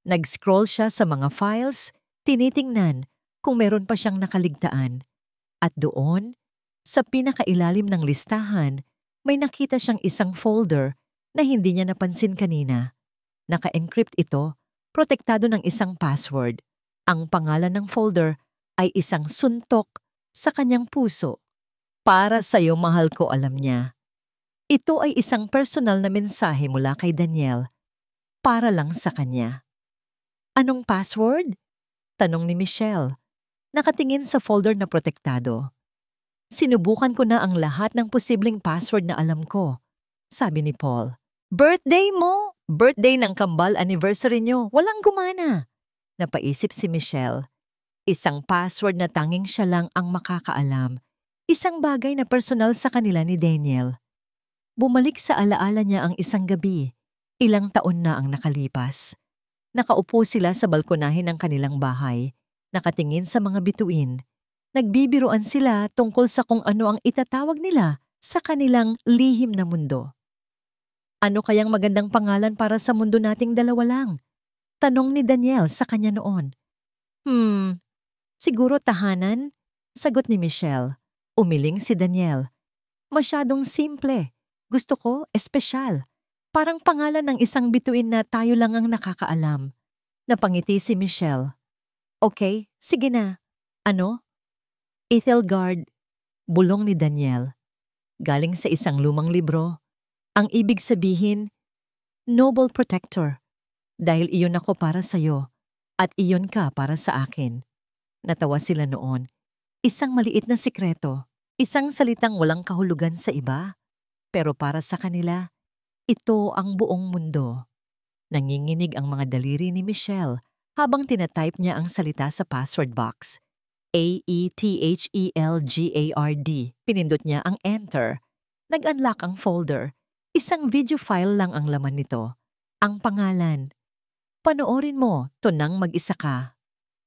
Nag-scroll siya sa mga files, tinitingnan kung meron pa siyang nakaligtaan. At doon, sa pinakailalim ng listahan, may nakita siyang isang folder na hindi niya napansin kanina. Naka-encrypt ito, protektado ng isang password. Ang pangalan ng folder ay isang suntok sa kanyang puso. Para sa'yo, mahal ko, alam niya. Ito ay isang personal na mensahe mula kay Daniel. Para lang sa kanya. Anong password? Tanong ni Michelle. Nakatingin sa folder na protektado. Sinubukan ko na ang lahat ng posibleng password na alam ko, sabi ni Paul. Birthday mo! Birthday ng kambal anniversary nyo. Walang gumana. Napaisip si Michelle. Isang password na tanging siya lang ang makakaalam. Isang bagay na personal sa kanila ni Daniel. Bumalik sa alaala niya ang isang gabi. Ilang taon na ang nakalipas. Nakaupo sila sa balkonahin ng kanilang bahay. Nakatingin sa mga bituin. Nagbibiruan sila tungkol sa kung ano ang itatawag nila sa kanilang lihim na mundo. Ano kayang magandang pangalan para sa mundo nating dalawa lang? Tanong ni Daniel sa kanya noon. Siguro tahanan? Sagot ni Michelle. Umiling si Daniel. Masyadong simple. Gusto ko, espesyal. Parang pangalan ng isang bituin na tayo lang ang nakakaalam. Napangiti si Michelle. Okay, sige na. Ano? Ethelgard, bulong ni Daniel. Galing sa isang lumang libro. Ang ibig sabihin, Noble Protector. Dahil iyon ako para sa'yo at iyon ka para sa akin. Natawa sila noon. Isang maliit na sikreto. Isang salitang walang kahulugan sa iba. Pero para sa kanila, ito ang buong mundo. Nanginginig ang mga daliri ni Michelle habang tinatype niya ang salita sa password box. AETHELGARD. Pinindot niya ang enter. Nag-unlock ang folder. Isang video file lang ang laman nito. Ang pangalan. Panoorin mo, tunang mag-isa ka.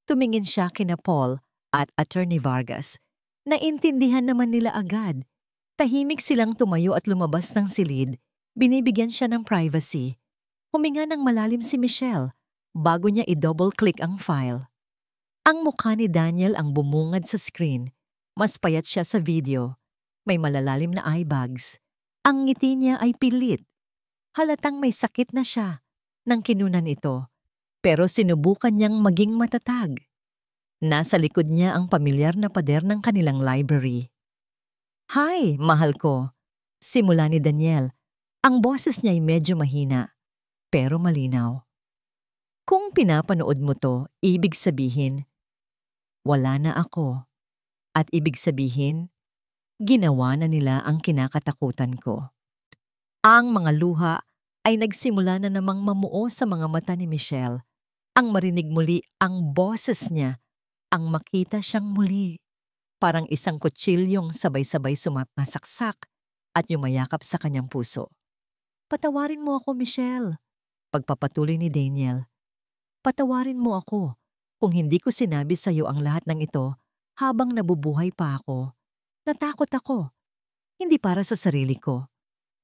Tumingin siya kina Paul at Attorney Vargas. Naintindihan naman nila agad. Tahimik silang tumayo at lumabas ng silid. Binibigyan siya ng privacy. Huminga ng malalim si Michelle bago niya i-double-click ang file. Ang mukha ni Daniel ang bumungad sa screen. Mas payat siya sa video. May malalalim na eye bags. Ang ngiti niya ay pilit. Halatang may sakit na siya nang kinunan ito. Pero sinubukan niyang maging matatag. Nasa likod niya ang pamilyar na pader ng kanilang library. Hi, mahal ko. Simula ni Daniel. Ang boses niya ay medyo mahina, pero malinaw. Kung pinapanood mo to, ibig sabihin, wala na ako. At ibig sabihin, ginawa na nila ang kinakatakutan ko. Ang mga luha ay nagsimula na namang mamuo sa mga mata ni Michelle. Ang marinig muli ang boses niya, ang makita siyang muli. Parang isang kutsilyong sabay-sabay sumasaksak at yumayakap sa kanyang puso. Patawarin mo ako, Michelle. Pagpapatuloy ni Daniel. Patawarin mo ako kung hindi ko sinabi sa iyo ang lahat ng ito habang nabubuhay pa ako. Natakot ako. Hindi para sa sarili ko,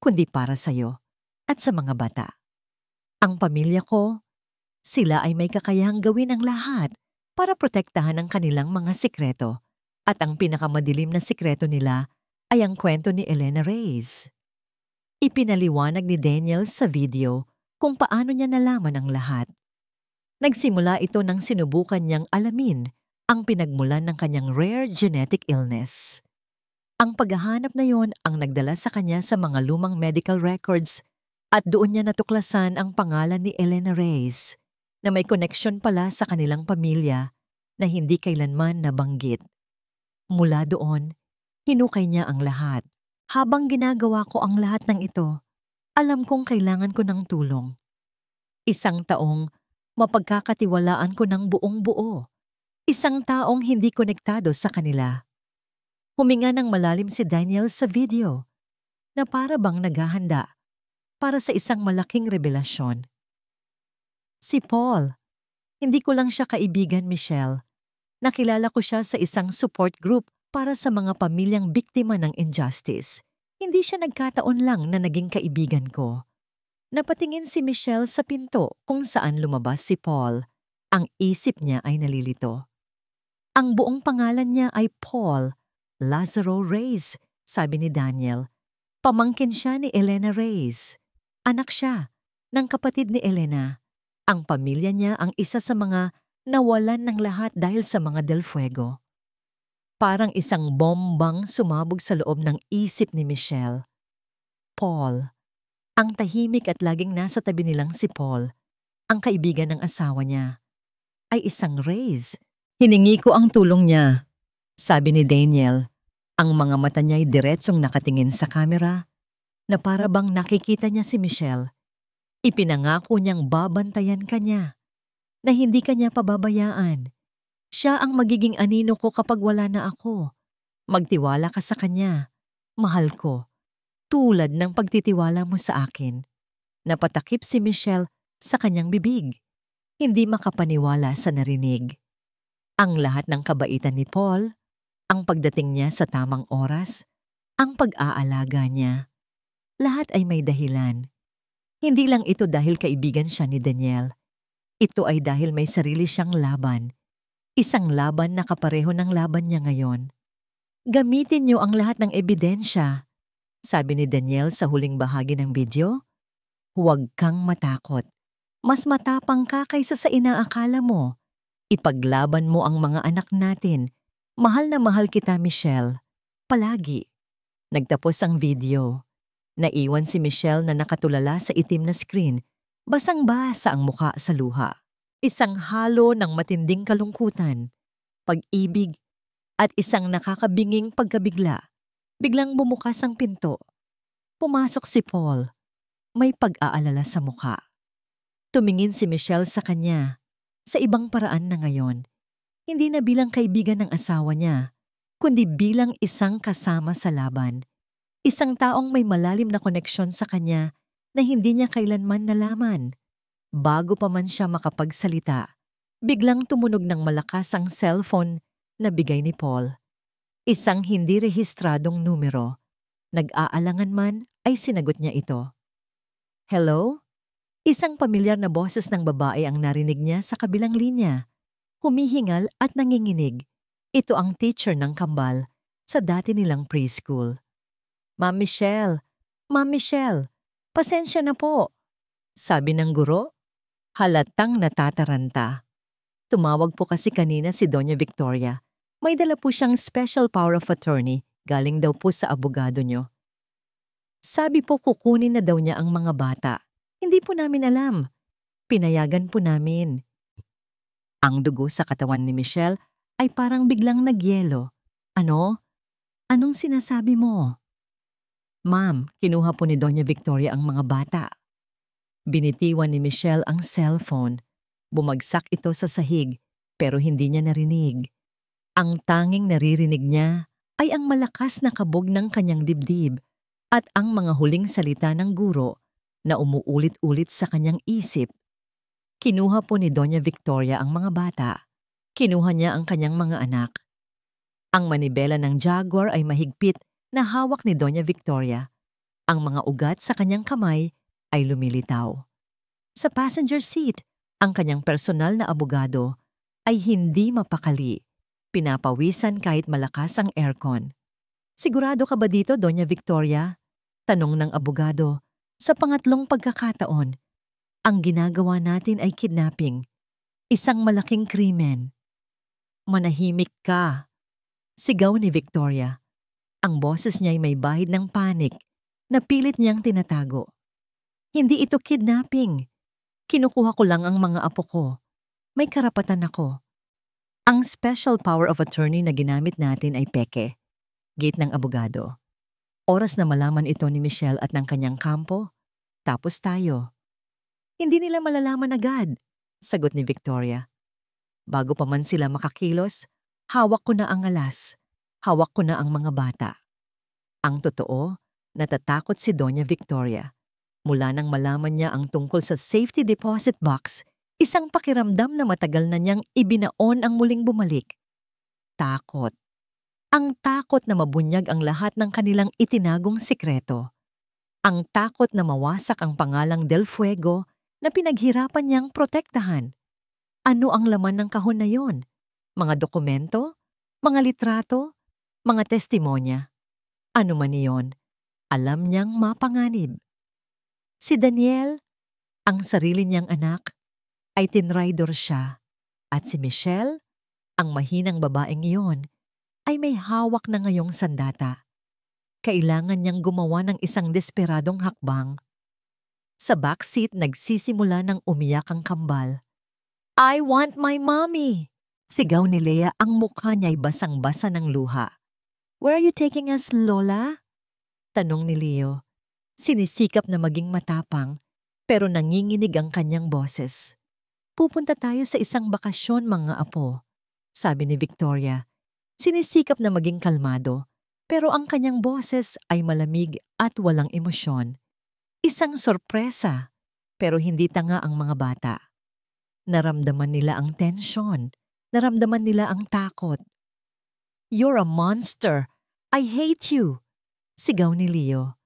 kundi para sa'yo at sa mga bata. Ang pamilya ko, sila ay may kakayahang gawin ang lahat para protektahan ang kanilang mga sikreto. At ang pinakamadilim na sikreto nila ay ang kwento ni Elena Reyes. Ipinaliwanag ni Daniel sa video kung paano niya nalaman ang lahat. Nagsimula ito nang sinubukan niyang alamin ang pinagmulan ng kanyang rare genetic illness. Ang paghahanap na yon ang nagdala sa kanya sa mga lumang medical records at doon niya natuklasan ang pangalan ni Elena Reyes na may koneksyon pala sa kanilang pamilya na hindi kailanman nabanggit. Mula doon, hinukay niya ang lahat. Habang ginagawa ko ang lahat ng ito, alam kong kailangan ko ng tulong. Isang taong mapagkakatiwalaan ko ng buong buo. Isang taong hindi konektado sa kanila. Huminga ng malalim si Daniel sa video na para bang naghahanda para sa isang malaking revelasyon. Si Paul, hindi ko lang siya kaibigan, Michelle. Nakilala ko siya sa isang support group para sa mga pamilyang biktima ng injustice. Hindi siya nagkataon lang na naging kaibigan ko. Napatingin si Michelle sa pinto kung saan lumabas si Paul. Ang isip niya ay nalilito. Ang buong pangalan niya ay Paul Lazaro Reyes, sabi ni Daniel. Pamangkin siya ni Elena Reyes. Anak siya ng kapatid ni Elena. Ang pamilya niya ang isa sa mga nawalan ng lahat dahil sa mga Del Fuego. Parang isang bombang sumabog sa loob ng isip ni Michelle. Paul. Ang tahimik at laging nasa tabi nilang si Paul, ang kaibigan ng asawa niya, ay isang Reyes. Hiningi ko ang tulong niya, sabi ni Daniel. Ang mga mata niya ay diretsong nakatingin sa kamera na para bang nakikita niya si Michelle. Ipinangako niyang babantayan kanya, na hindi kanya pababayaan. Siya ang magiging anino ko kapag wala na ako. Magtiwala ka sa kanya. Mahal ko. Tulad ng pagtitiwala mo sa akin. Napatakip si Michelle sa kanyang bibig. Hindi makapaniwala sa narinig. Ang lahat ng kabaitan ni Paul, ang pagdating niya sa tamang oras, ang pag-aalaga niya. Lahat ay may dahilan. Hindi lang ito dahil kaibigan siya ni Daniel. Ito ay dahil may sarili siyang laban. Isang laban na kapareho ng laban niya ngayon. Gamitin niyo ang lahat ng ebidensya, sabi ni Daniel sa huling bahagi ng video. Huwag kang matakot. Mas matapang ka kaysa sa inaakala mo. Ipaglaban mo ang mga anak natin. Mahal na mahal kita, Michelle. Palagi. Nagtapos ang video. Naiwan si Michelle na nakatulala sa itim na screen. Basang-basa ang muka sa luha. Isang halo ng matinding kalungkutan, pag-ibig, at isang nakakabinging pagkabigla. Biglang bumukas ang pinto. Pumasok si Paul. May pag-aalala sa muka. Tumingin si Michelle sa kanya, sa ibang paraan na ngayon. Hindi na bilang kaibigan ng asawa niya, kundi bilang isang kasama sa laban. Isang taong may malalim na koneksyon sa kanya na hindi niya kailanman nalaman. Bago pa man siya makapagsalita, biglang tumunog ng malakas ang cellphone na bigay ni Paul. Isang hindi rehistradong numero. Nag-aalangan man ay sinagot niya ito. Hello? Isang pamilyar na boses ng babae ang narinig niya sa kabilang linya. Humihingal at nanginginig. Ito ang teacher ng kambal sa dati nilang preschool. Ma'am Michelle, pasensya na po, sabi ng guro. Halatang natataranta. Tumawag po kasi kanina si Doña Victoria. May dala po siyang special power of attorney, galing daw po sa abogado nyo. Sabi po kukunin na daw niya ang mga bata. Hindi po namin alam. Pinayagan po namin. Ang dugo sa katawan ni Michelle ay parang biglang nagyelo. Ano? Anong sinasabi mo? Ma'am, kinuha po ni Doña Victoria ang mga bata. Binitiwan ni Michelle ang cellphone. Bumagsak ito sa sahig, pero hindi niya narinig. Ang tanging naririnig niya ay ang malakas na kabog ng kanyang dibdib at ang mga huling salita ng guro na umuulit-ulit sa kanyang isip. Kinuha po ni Doña Victoria ang mga bata. Kinuha niya ang kanyang mga anak. Ang manibela ng Jaguar ay mahigpit na hawak ni Doña Victoria. Ang mga ugat sa kanyang kamay ay lumilitaw. Sa passenger seat, ang kanyang personal na abogado ay hindi mapakali. Pinapawisan kahit malakas ang aircon. "Sigurado ka ba dito, Doña Victoria?" Tanong ng abogado. Sa pangatlong pagkakataon, ang ginagawa natin ay kidnapping. Isang malaking krimen. "Manahimik ka," sigaw ni Victoria. Ang boses niya ay may bahid ng panik na pilit niyang tinatago. "Hindi ito kidnapping. Kinukuha ko lang ang mga apo ko. May karapatan ako." Ang special power of attorney na ginamit natin ay peke. Gate ng abogado. Oras na malaman ito ni Michelle at ng kanyang kampo, tapos tayo. "Hindi nila malalaman agad," sagot ni Victoria. "Bago pa man sila makakilos, hawak ko na ang alas. Hawak ko na ang mga bata." Ang totoo, natatakot si Doña Victoria. Mula nang malaman niya ang tungkol sa safety deposit box, isang pakiramdam na matagal na niyang ibinaon ang muling bumalik. Takot. Ang takot na mabunyag ang lahat ng kanilang itinagong sikreto. Ang takot na mawasak ang pangalang Del Fuego na pinaghirapan niyang protektahan. Ano ang laman ng kahon na yon? Mga dokumento? Mga litrato? Mga testimonya? Ano man iyon, alam niyang mapanganib. Si Daniel, ang sarili niyang anak, ay tinraidor siya, at si Michelle, ang mahinang babaeng iyon, ay may hawak na ngayong sandata. Kailangan niyang gumawa ng isang desperadong hakbang. Sa backseat nagsisimula ng umiyak ang kambal. "I want my mommy!" Sigaw ni Leia, ang mukha niya'y basang-basa ng luha. "Where are you taking us, Lola?" Tanong ni Leo. Sinisikap na maging matapang, pero nanginginig ang kanyang boses. "Pupunta tayo sa isang bakasyon, mga apo," sabi ni Victoria. Sinisikap na maging kalmado, pero ang kanyang boses ay malamig at walang emosyon. Isang sorpresa, pero hindi tanga ang mga bata. Naramdaman nila ang tensyon, naramdaman nila ang takot. "You're a monster! I hate you!" sigaw ni Leo.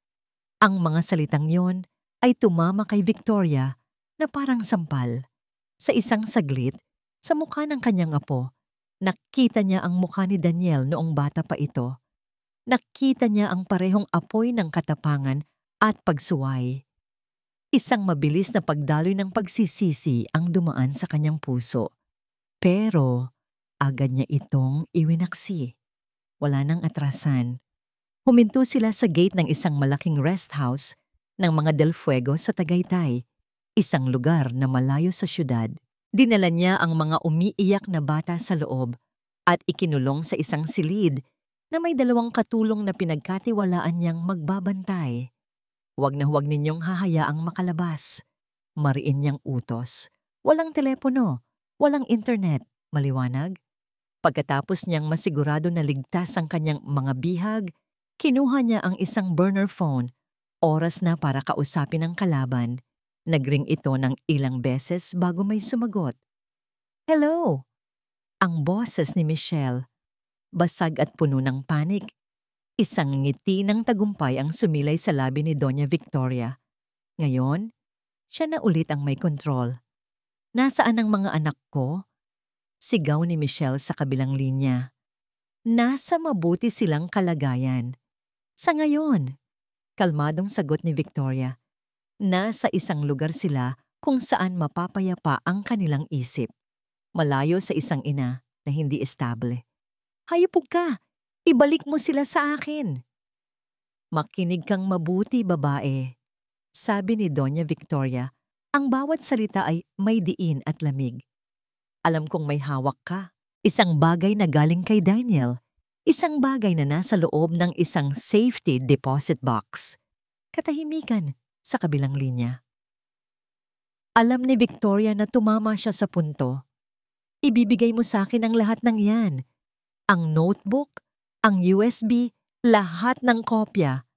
Ang mga salitang yon ay tumama kay Victoria na parang sampal. Sa isang saglit, sa mukha ng kanyang apo, nakita niya ang mukha ni Daniel noong bata pa ito. Nakita niya ang parehong apoy ng katapangan at pagsuway. Isang mabilis na pagdaloy ng pagsisisi ang dumaan sa kanyang puso. Pero agad niya itong iwinaksi. Wala nang atrasan. Huminto sila sa gate ng isang malaking rest house ng mga Del Fuego sa Tagaytay, isang lugar na malayo sa syudad. Dinala niya ang mga umiiyak na bata sa loob at ikinulong sa isang silid na may 2 katulong na pinagkatiwalaan niyang magbabantay. "Huwag na huwag ninyong hahayaang makalabas." Mariin niyang utos. Walang telepono, walang internet, maliwanag. Pagkatapos niyang masigurado na ligtas ang kanyang mga bihag, kinuha niya ang isang burner phone. Oras na para kausapin ang kalaban. Nagring ito ng ilang beses bago may sumagot. "Hello!" Ang boses ni Michelle. Basag at puno ng panik. Isang ngiti ng tagumpay ang sumilay sa labi ni Doña Victoria. Ngayon, siya na ulit ang may kontrol. "Nasaan ang mga anak ko?" Sigaw ni Michelle sa kabilang linya. "Nasa mabuti silang kalagayan. Sa ngayon," kalmadong sagot ni Victoria. "Nasa isang lugar sila kung saan mapapayapa ang kanilang isip. Malayo sa isang ina na hindi estable." "Hayupog ka! Ibalik mo sila sa akin!" "Makinig kang mabuti, babae," sabi ni Doña Victoria. Ang bawat salita ay may diin at lamig. "Alam kong may hawak ka. Isang bagay na galing kay Daniel. Isang bagay na nasa loob ng isang safety deposit box." Katahimikan sa kabilang linya. Alam ni Victoria na tumama siya sa punto. "Ibibigay mo sa akin ang lahat ng yan. Ang notebook, ang USB, lahat ng kopya.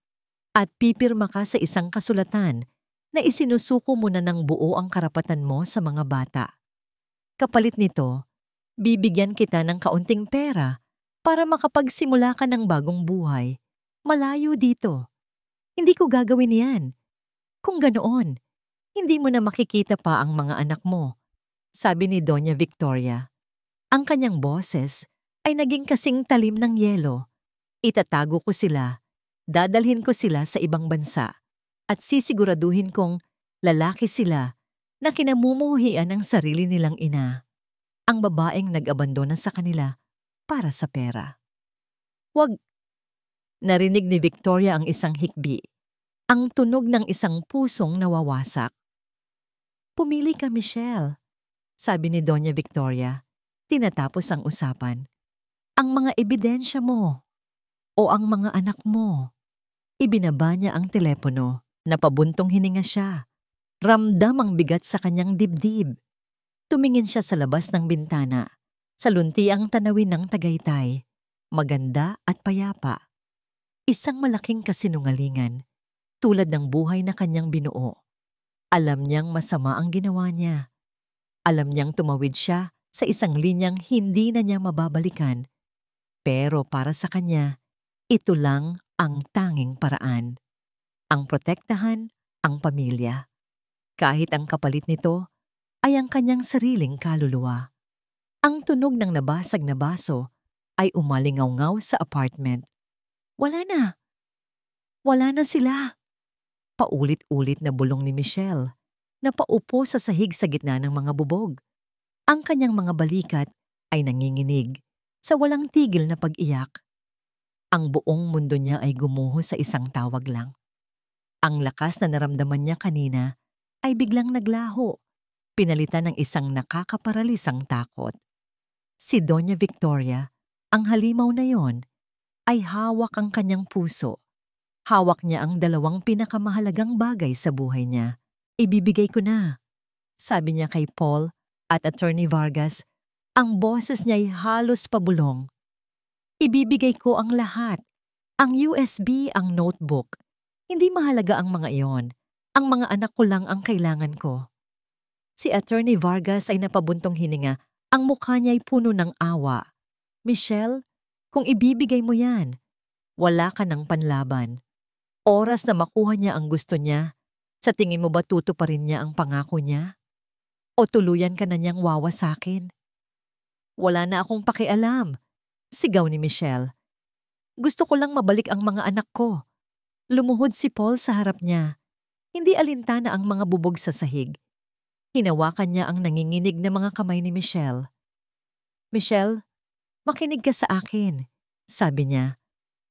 At pipirma ka sa isang kasulatan na isinusuko mo na ng buo ang karapatan mo sa mga bata. Kapalit nito, bibigyan kita ng kaunting pera para makapagsimula ka ng bagong buhay. Malayo dito. Hindi ko gagawin yan. Kung ganoon, hindi mo na makikita pa ang mga anak mo, sabi ni Doña Victoria. Ang kanyang boses ay naging kasing talim ng yelo. Itatago ko sila, dadalhin ko sila sa ibang bansa, at sisiguraduhin kong lalaki sila na kinamumuhian ng sarili nilang ina. Ang babaeng nag-abandona sa kanila para sa pera. Wag! Narinig ni Victoria ang isang hikbi, ang tunog ng isang pusong nawawasak. Pumili ka, Michelle, sabi ni Doña Victoria, tinatapos ang usapan. Ang mga ebidensya mo o ang mga anak mo. Ibinaba niya ang telepono, napabuntong hininga siya. Ramdam ang bigat sa kanyang dibdib. Tumingin siya sa labas ng bintana, sa luntiang tanawin ng Tagaytay, maganda at payapa. Isang malaking kasinungalingan, tulad ng buhay na kanyang binuo. Alam niyang masama ang ginawa niya. Alam niyang tumawid siya sa isang linyang hindi na niya mababalikan. Pero para sa kanya, ito lang ang tanging paraan. Ang protektahan ang pamilya. Kahit ang kapalit nito ay ang kanyang sariling kaluluwa. Ang tunog ng nabasag na baso ay umalingaw-ngaw sa apartment. Wala na. Wala na sila. Paulit-ulit na bulong ni Michelle na paupo sa sahig sa gitna ng mga bubog. Ang kanyang mga balikat ay nanginginig sa walang tigil na pag-iyak. Ang buong mundo niya ay gumuho sa isang tawag lang. Ang lakas na naramdaman niya kanina ay biglang naglaho, pinalitan ng isang nakakaparalisang takot. Si Doña Victoria, ang halimaw na yon, ay hawak ang kanyang puso. Hawak niya ang dalawang pinakamahalagang bagay sa buhay niya. Ibibigay ko na, sabi niya kay Paul at Attorney Vargas. Ang boses niya ay halos pabulong. Ibibigay ko ang lahat. Ang USB, ang notebook. Hindi mahalaga ang mga iyon. Ang mga anak ko lang ang kailangan ko. Si Attorney Vargas ay napabuntong hininga. Ang mukha niya ay puno ng awa. Michelle, kung ibibigay mo yan, wala ka ng panlaban. Oras na makuha niya ang gusto niya, sa tingin mo ba tutuparin niya ang pangako niya? O tuluyan ka na niyang wawasakin? Wala na akong pakialam, sigaw ni Michelle. Gusto ko lang mabalik ang mga anak ko. Lumuhod si Paul sa harap niya. Hindi alintana ang mga bubog sa sahig. Hinawakan niya ang nanginginig na mga kamay ni Michelle. Michelle, makinig ka sa akin, sabi niya.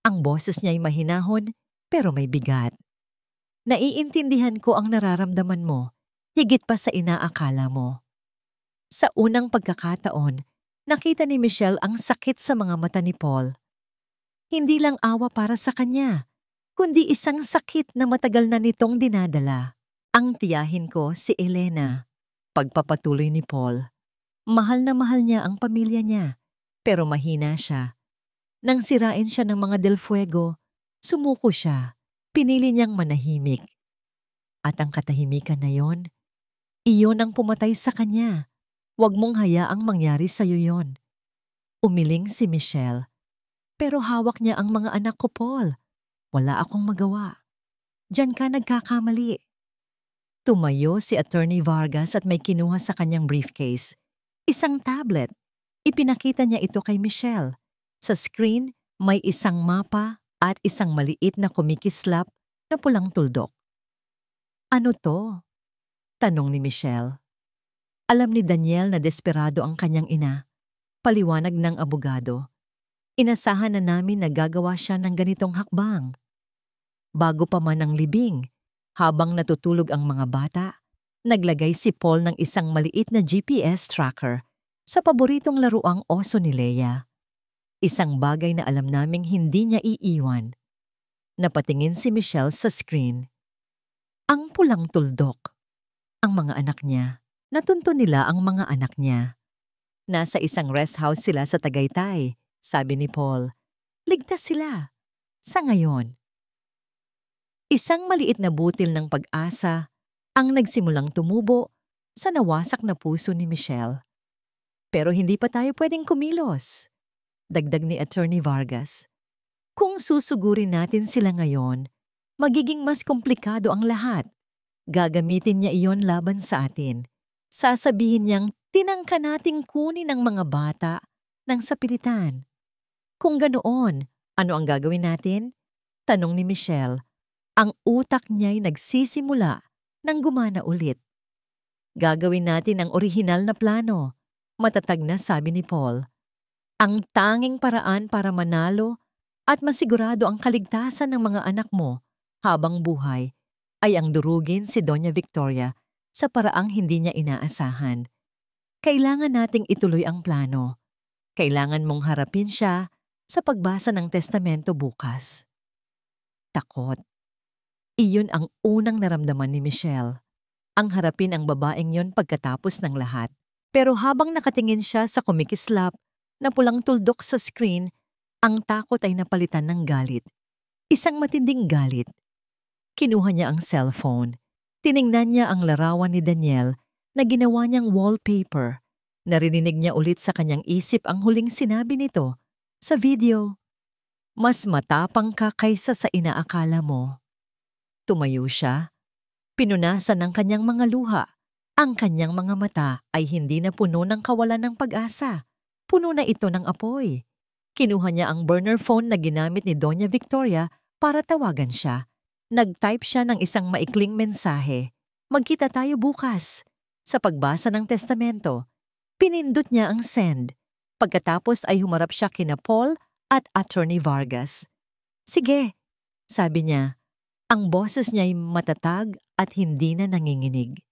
Ang boses niya ay mahinahon pero may bigat. Naiintindihan ko ang nararamdaman mo, higit pa sa inaakala mo. Sa unang pagkakataon, nakita ni Michelle ang sakit sa mga mata ni Paul. Hindi lang awa para sa kanya, kundi isang sakit na matagal na nitong dinadala. Ang tiyahin ko si Elena. Pagpapatuloy ni Paul. Mahal na mahal niya ang pamilya niya, pero mahina siya. Nang sirain siya ng mga Del Fuego, sumuko siya. Pinili niyang manahimik. At ang katahimikan na yon, iyon ang pumatay sa kanya. Huwag mong hayaang mangyari sa'yo yon. Umiling si Michelle. Pero hawak niya ang mga anak ko, Paul. Wala akong magawa. Diyan ka nagkakamali. Tumayo si Attorney Vargas at may kinuha sa kanyang briefcase. Isang tablet. Ipinakita niya ito kay Michelle. Sa screen, may isang mapa at isang maliit na kumikislap na pulang tuldok. Ano to? Tanong ni Michelle. Alam ni Daniel na desperado ang kanyang ina. Paliwanag ng abogado. Inasahan na namin na gagawa siya ng ganitong hakbang. Bago pa man ang libing, habang natutulog ang mga bata, naglagay si Paul ng isang maliit na GPS tracker sa paboritong laruang oso ni Leia. Isang bagay na alam naming hindi niya iiwan. Napatingin si Michelle sa screen. Ang pulang tuldok. Ang mga anak niya. Natunto nila ang mga anak niya. Nasa isang rest house sila sa Tagaytay, sabi ni Paul. Ligtas sila. Sa ngayon. Isang maliit na butil ng pag-asa ang nagsimulang tumubo sa nawasak na puso ni Michelle. Pero hindi pa tayo pwedeng kumilos. Dagdag ni Attorney Vargas. Kung susugurin natin sila ngayon, magiging mas komplikado ang lahat. Gagamitin niya iyon laban sa atin. Sasabihin niyang tinangka nating kunin ang mga bata ng sapilitan. Kung ganoon, ano ang gagawin natin? Tanong ni Michelle. Ang utak niya'y nagsisimula nang gumana ulit. Gagawin natin ang orihinal na plano. Matatag na sabi ni Paul. Ang tanging paraan para manalo at masigurado ang kaligtasan ng mga anak mo habang buhay ay ang durugin si Doña Victoria sa paraang hindi niya inaasahan. Kailangan nating ituloy ang plano. Kailangan mong harapin siya sa pagbasa ng testamento bukas. Takot. Iyon ang unang naramdaman ni Michelle. Ang harapin ang babaeng yon pagkatapos ng lahat. Pero habang nakatingin siya sa kumikislap na pulang tuldok sa screen, ang takot ay napalitan ng galit. Isang matinding galit. Kinuha niya ang cellphone. Tiningnan niya ang larawan ni Daniel na ginawa niyang wallpaper. Narinig niya ulit sa kanyang isip ang huling sinabi nito sa video. Mas matapang ka kaysa sa inaakala mo. Tumayo siya. Pinunasan ng kanyang mga luha. Ang kanyang mga mata ay hindi na puno ng kawalan ng pag-asa. Puno na ito ng apoy. Kinuha niya ang burner phone na ginamit ni Doña Victoria para tawagan siya. Nag-type siya ng isang maikling mensahe. Magkita tayo bukas. Sa pagbasa ng testamento, pinindot niya ang send. Pagkatapos ay humarap siya kina Paul at Attorney Vargas. Sige, sabi niya. Ang boses niya'y matatag at hindi na nanginginig.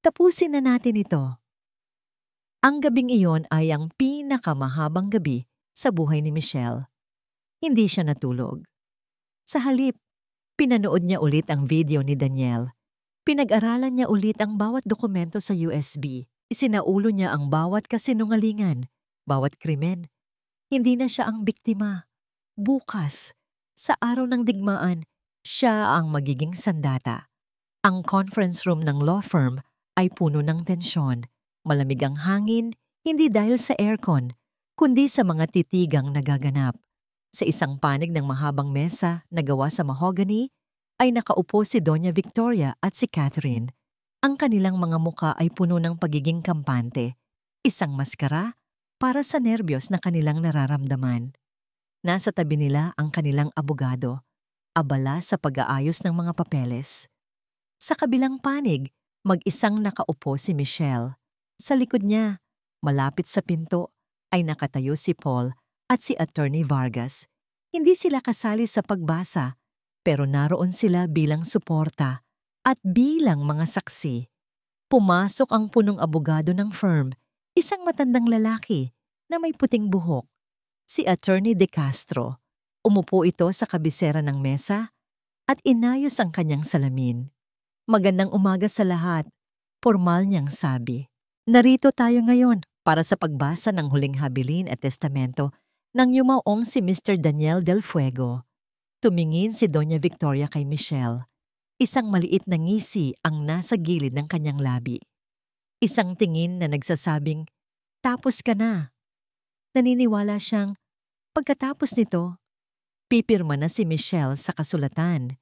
Tapusin na natin ito. Ang gabing iyon ay ang pinakamahabang gabi sa buhay ni Michelle. Hindi siya natulog. Sa halip, pinanood niya ulit ang video ni Daniel. Pinag-aralan niya ulit ang bawat dokumento sa USB. Isinaulo niya ang bawat kasinungalingan, bawat krimen. Hindi na siya ang biktima. Bukas, sa araw ng digmaan, siya ang magiging sandata. Ang conference room ng law firm ay puno ng tensyon. Malamig ang hangin, hindi dahil sa aircon, kundi sa mga titigang nagaganap. Sa isang panig ng mahabang mesa na gawa sa mahogany, ay nakaupo si Doña Victoria at si Catherine. Ang kanilang mga muka ay puno ng pagiging kampante. Isang maskara para sa nerbiyos na kanilang nararamdaman. Nasa tabi nila ang kanilang abogado, abala sa pag-aayos ng mga papeles. Sa kabilang panig, mag-isang nakaupo si Michelle. Sa likod niya, malapit sa pinto, ay nakatayo si Paul at si Attorney Vargas. Hindi sila kasali sa pagbasa, pero naroon sila bilang suporta at bilang mga saksi. Pumasok ang punong abogado ng firm, isang matandang lalaki na may puting buhok, si Attorney De Castro. Umupo ito sa kabisera ng mesa at inayos ang kanyang salamin. Magandang umaga sa lahat, formal niyang sabi. Narito tayo ngayon para sa pagbasa ng huling habilin at testamento ng yumaong si Mr. Daniel Del Fuego. Tumingin si Doña Victoria kay Michelle. Isang maliit na ngisi ang nasa gilid ng kanyang labi. Isang tingin na nagsasabing, tapos ka na. Naniniwala siyang, pagkatapos nito, pipirma na si Michelle sa kasulatan.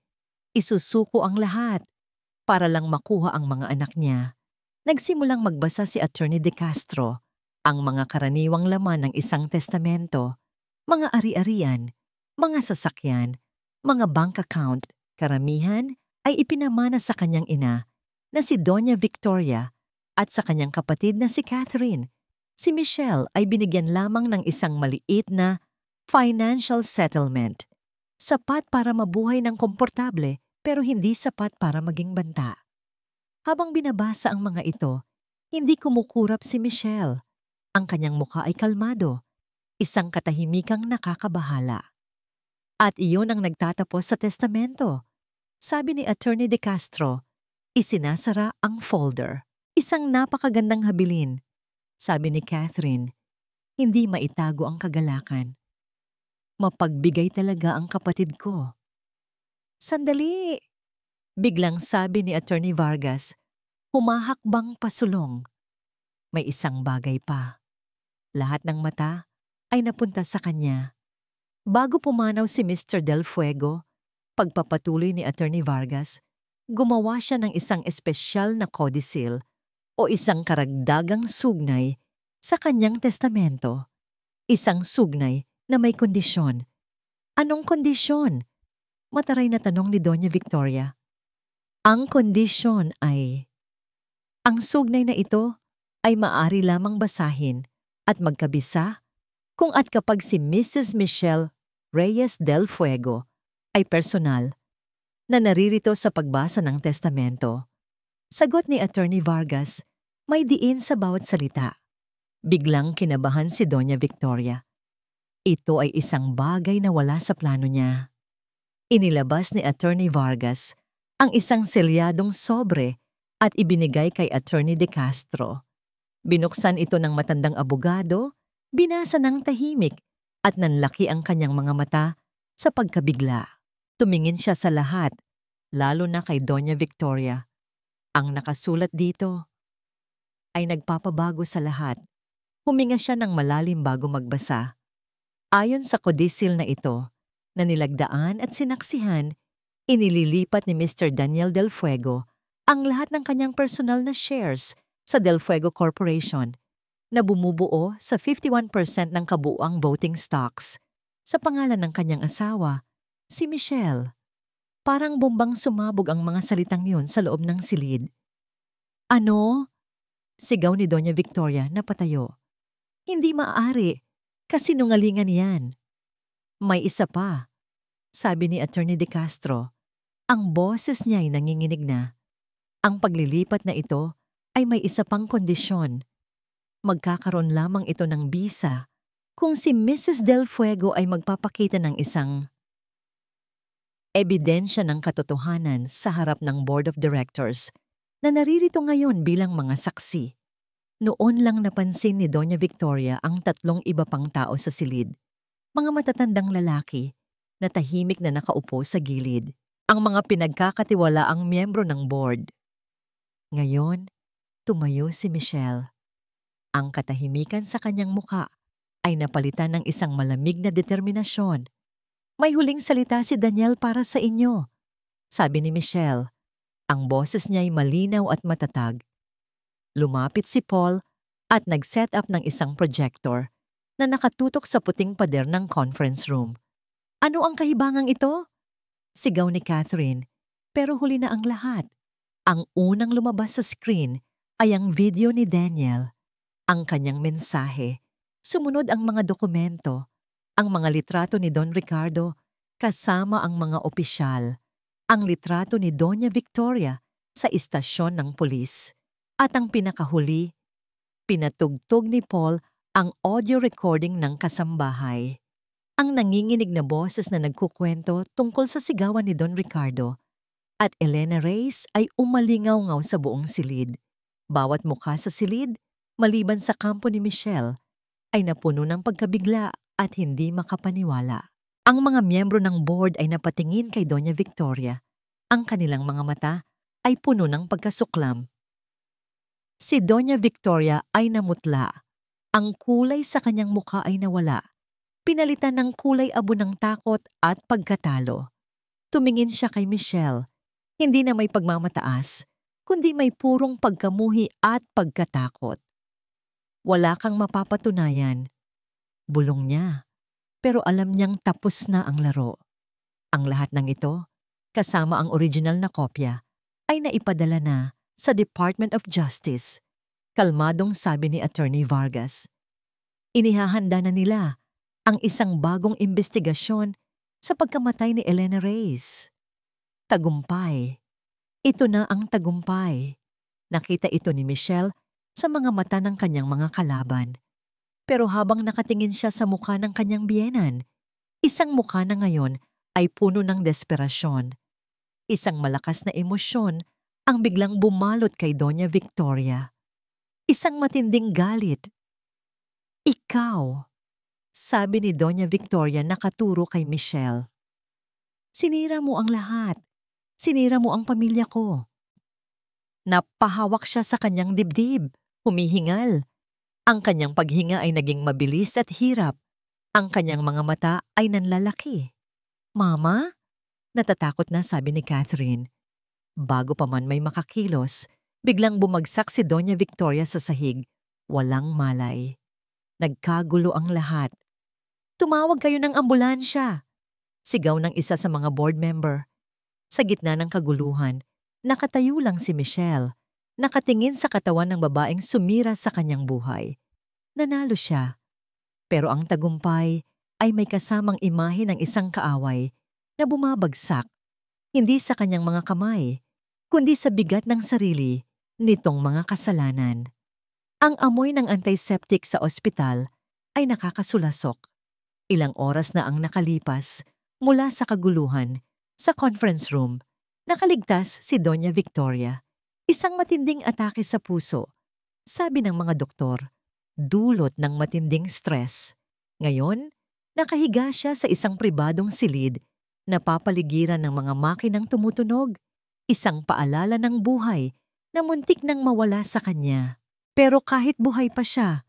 Isusuko ang lahat para lang makuha ang mga anak niya. Nagsimulang magbasa si Attorney De Castro, ang mga karaniwang laman ng isang testamento, mga ari-arian, mga sasakyan, mga bank account, karamihan ay ipinamana sa kanyang ina na si Doña Victoria at sa kanyang kapatid na si Catherine. Si Michelle ay binigyan lamang ng isang maliit na financial settlement. Sapat para mabuhay ng komportable pero hindi sapat para maging banta. Habang binabasa ang mga ito, hindi kumukurap si Michelle. Ang kanyang mukha ay kalmado, isang katahimikang nakakabahala. At iyon ang nagtatapos sa testamento. Sabi ni Attorney De Castro, isinasara ang folder. Isang napakagandang habilin. Sabi ni Catherine, hindi maitago ang kagalakan. Mapagbigay talaga ang kapatid ko. Sandali! Biglang sabi ni Attorney Vargas, humahakbang pasulong. May isang bagay pa. Lahat ng mata ay napunta sa kanya. Bago pumanaw si Mr. Del Fuego, pagpapatuloy ni Attorney Vargas, gumawa siya ng isang espesyal na codicil o isang karagdagang sugnay sa kanyang testamento. Isang sugnay na may kondisyon. Anong kondisyon? Mataray na tanong ni Doña Victoria. Ang kondisyon ay, ang sugnay na ito ay maaari lamang basahin at magkabisa kung at kapag si Mrs. Michelle Reyes del Fuego ay personal na naririto sa pagbasa ng testamento. Sagot ni Attorney Vargas, may diin sa bawat salita. Biglang kinabahan si Doña Victoria. Ito ay isang bagay na wala sa plano niya. Inilabas ni Attorney Vargas ang isang selyadong sobre at ibinigay kay Attorney De Castro. Binuksan ito ng matandang abogado, binasa ng tahimik at nanlaki ang kanyang mga mata sa pagkabigla. Tumingin siya sa lahat, lalo na kay Doña Victoria. Ang nakasulat dito ay nagpapabago sa lahat. Huminga siya ng malalim bago magbasa. Ayon sa codicil na ito, na nilagdaan at sinaksihan, inililipat ni Mr. Daniel Del Fuego ang lahat ng kanyang personal na shares sa Del Fuego Corporation na bumubuo sa 51% ng kabuuang voting stocks sa pangalan ng kanyang asawa, si Michelle. Parang bombang sumabog ang mga salitang yun sa loob ng silid. Ano? Sigaw ni Doña Victoria na patayo. Hindi maaari, kasinungalingan yan. May isa pa, sabi ni Attorney De Castro. Ang boses niya ay nanginginig na. Ang paglilipat na ito ay may isa pang kondisyon. Magkakaroon lamang ito ng bisa kung si Mrs. Del Fuego ay magpapakita ng isang ebidensya ng katotohanan sa harap ng Board of Directors na naririto ngayon bilang mga saksi. Noon lang napansin ni Doña Victoria ang tatlong iba pang tao sa silid. Mga matatandang lalaki na tahimik na nakaupo sa gilid. Ang mga pinagkakatiwalaang miyembro ng board. Ngayon, tumayo si Michelle. Ang katahimikan sa kanyang muka ay napalitan ng isang malamig na determinasyon. May huling salita si Daniel para sa inyo, sabi ni Michelle. Ang boses niya ay malinaw at matatag. Lumapit si Paul at nag-set up ng isang projector na nakatutok sa puting pader ng conference room. Ano ang kahibangang ito? Sigaw ni Catherine, pero huli na ang lahat. Ang unang lumabas sa screen ay ang video ni Daniel. Ang kanyang mensahe, sumunod ang mga dokumento, ang mga litrato ni Don Ricardo kasama ang mga opisyal, ang litrato ni Doña Victoria sa istasyon ng pulis, at ang pinakahuli, pinatugtog ni Paul ang audio recording ng kasambahay. Ang nanginginig na boses na nagkukwento tungkol sa sigawan ni Don Ricardo at Elena Reyes ay umalingaw-ngaw sa buong silid. Bawat mukha sa silid, maliban sa kampo ni Michelle, ay napuno ng pagkabigla at hindi makapaniwala. Ang mga miyembro ng board ay napatingin kay Doña Victoria. Ang kanilang mga mata ay puno ng pagkasuklam. Si Doña Victoria ay namutla. Ang kulay sa kanyang mukha ay nawala. Pinalitan ng kulay abo ng takot at pagkatalo. Tumingin siya kay Michelle, hindi na may pagmamataas, kundi may purong pagkamuhi at pagkatakot. Wala kang mapapatunayan. Bulong niya, pero alam niyang tapos na ang laro. Ang lahat ng ito, kasama ang original na kopya, ay naipadala na sa Department of Justice. Kalmadong sabi ni Attorney Vargas. Inihahanda na nila ang isang bagong investigasyon sa pagkamatay ni Elena Reyes. Tagumpay. Ito na ang tagumpay. Nakita ito ni Michelle sa mga mata ng kanyang mga kalaban. Pero habang nakatingin siya sa mukha ng kanyang biyenan, isang mukha na ngayon ay puno ng desperasyon. Isang malakas na emosyon ang biglang bumalot kay Doña Victoria. Isang matinding galit. Ikaw, sabi ni Doña Victoria nakaturo kay Michelle. Sinira mo ang lahat. Sinira mo ang pamilya ko. Napahawak siya sa kanyang dibdib, humihingal. Ang kanyang paghinga ay naging mabilis at hirap. Ang kanyang mga mata ay nanlalaki. Mama? Natatakot na, sabi ni Catherine. Bago pa man may makakilos, biglang bumagsak si Doña Victoria sa sahig. Walang malay. Nagkagulo ang lahat. Tumawag kayo ng ambulansya! Sigaw ng isa sa mga board member. Sa gitna ng kaguluhan, nakatayo lang si Michelle, nakatingin sa katawan ng babaeng sumira sa kanyang buhay. Nanalo siya. Pero ang tagumpay ay may kasamang imahe ng isang kaaway na bumabagsak, hindi sa kanyang mga kamay, kundi sa bigat ng sarili nitong mga kasalanan. Ang amoy ng antiseptic sa ospital ay nakakasulasok. Ilang oras na ang nakalipas mula sa kaguluhan. Sa conference room, nakaligtas si Doña Victoria. Isang matinding atake sa puso. Sabi ng mga doktor, dulot ng matinding stress. Ngayon, nakahiga siya sa isang pribadong silid na papaligiran ng mga makinang tumutunog. Isang paalala ng buhay na muntik nang mawala sa kanya. Pero kahit buhay pa siya,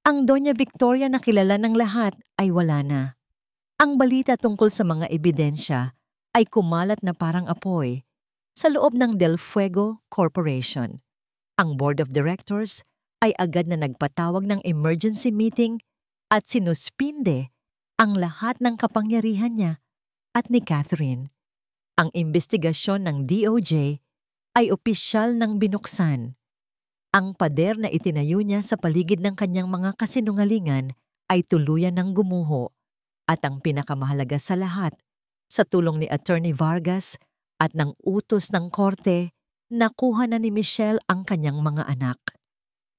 ang Doña Victoria na kilala ng lahat ay wala na. Ang balita tungkol sa mga ebidensya ay kumalat na parang apoy sa loob ng Del Fuego Corporation. Ang Board of Directors ay agad na nagpatawag ng emergency meeting at sinuspinde ang lahat ng kapangyarihan niya at ni Catherine. Ang investigasyon ng DOJ ay opisyal ng binuksan. Ang pader na itinayo niya sa paligid ng kanyang mga kasinungalingan ay tuluyan ng gumuho at ang pinakamahalaga sa lahat, sa tulong ni Attorney Vargas at ng utos ng korte, nakuha na ni Michelle ang kanyang mga anak.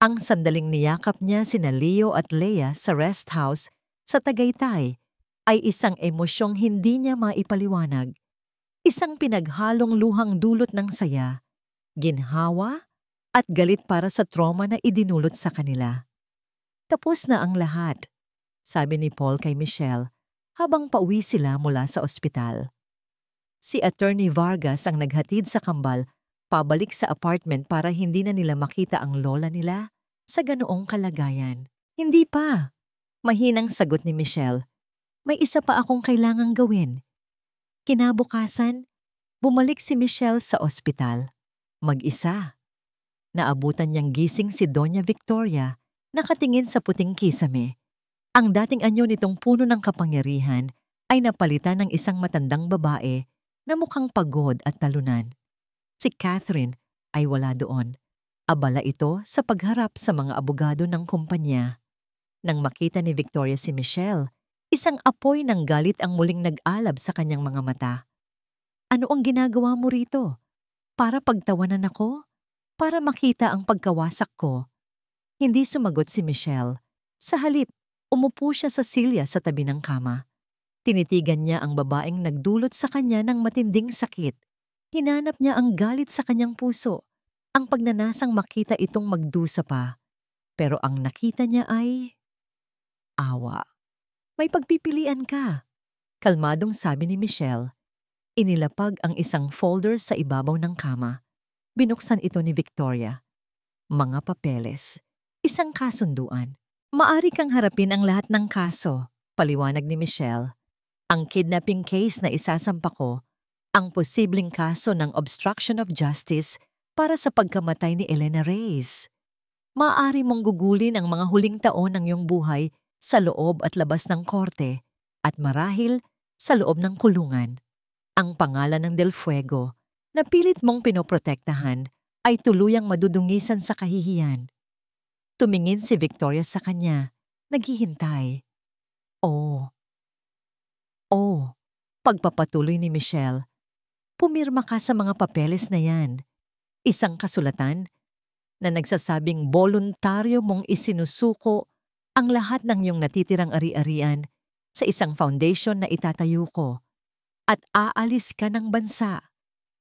Ang sandaling niyakap niya sina Leo at Leia sa rest house sa Tagaytay ay isang emosyong hindi niya maipaliwanag. Isang pinaghalong luhang dulot ng saya, ginhawa at galit para sa trauma na idinulot sa kanila. Tapos na ang lahat, sabi ni Paul kay Michelle habang pauwi sila mula sa ospital. Si Attorney Vargas ang naghatid sa kambal pabalik sa apartment para hindi na nila makita ang lola nila sa ganoong kalagayan. Hindi pa. Mahinang sagot ni Michelle. May isa pa akong kailangang gawin. Kinabukasan, bumalik si Michelle sa ospital. Mag-isa. Naabutan niyang gising si Doña Victoria, nakatingin sa puting kisame. Ang dating anyo nitong puno ng kapangyarihan ay napalitan ng isang matandang babae na mukhang pagod at talunan. Si Catherine ay wala doon. Abala ito sa pagharap sa mga abogado ng kumpanya. Nang makita ni Victoria si Michelle, isang apoy ng galit ang muling nag-alab sa kanyang mga mata. Ano ang ginagawa mo rito? Para pagtawanan ako? Para makita ang pagkawasak ko? Hindi sumagot si Michelle. Sa halip, umupo siya sa silya sa tabi ng kama. Tinitigan niya ang babaeng nagdulot sa kanya ng matinding sakit. Hinanap niya ang galit sa kanyang puso, ang pagnanasang makita itong magdusa pa. Pero ang nakita niya ay awa. May pagpipilian ka, kalmadong sabi ni Michelle. Inilapag ang isang folder sa ibabaw ng kama. Binuksan ito ni Victoria. Mga papeles. Isang kasunduan. Maari kang harapin ang lahat ng kaso, paliwanag ni Michelle. Ang kidnapping case na isasampa ko, ang posibleng kaso ng obstruction of justice para sa pagkamatay ni Elena Reyes. Maaari mong gugulin ang mga huling taon ng iyong buhay sa loob at labas ng korte at marahil sa loob ng kulungan. Ang pangalan ng Del Fuego na pilit mong pinoprotektahan ay tuluyang madudungisan sa kahihiyan. Tumingin si Victoria sa kanya, naghihintay. Oh, pagpapatuloy ni Michelle. Pumirma ka sa mga papeles na yan. Isang kasulatan na nagsasabing voluntaryo mong isinusuko ang lahat ng iyong natitirang ari-arian sa isang foundation na itatayo ko at aalis ka ng bansa.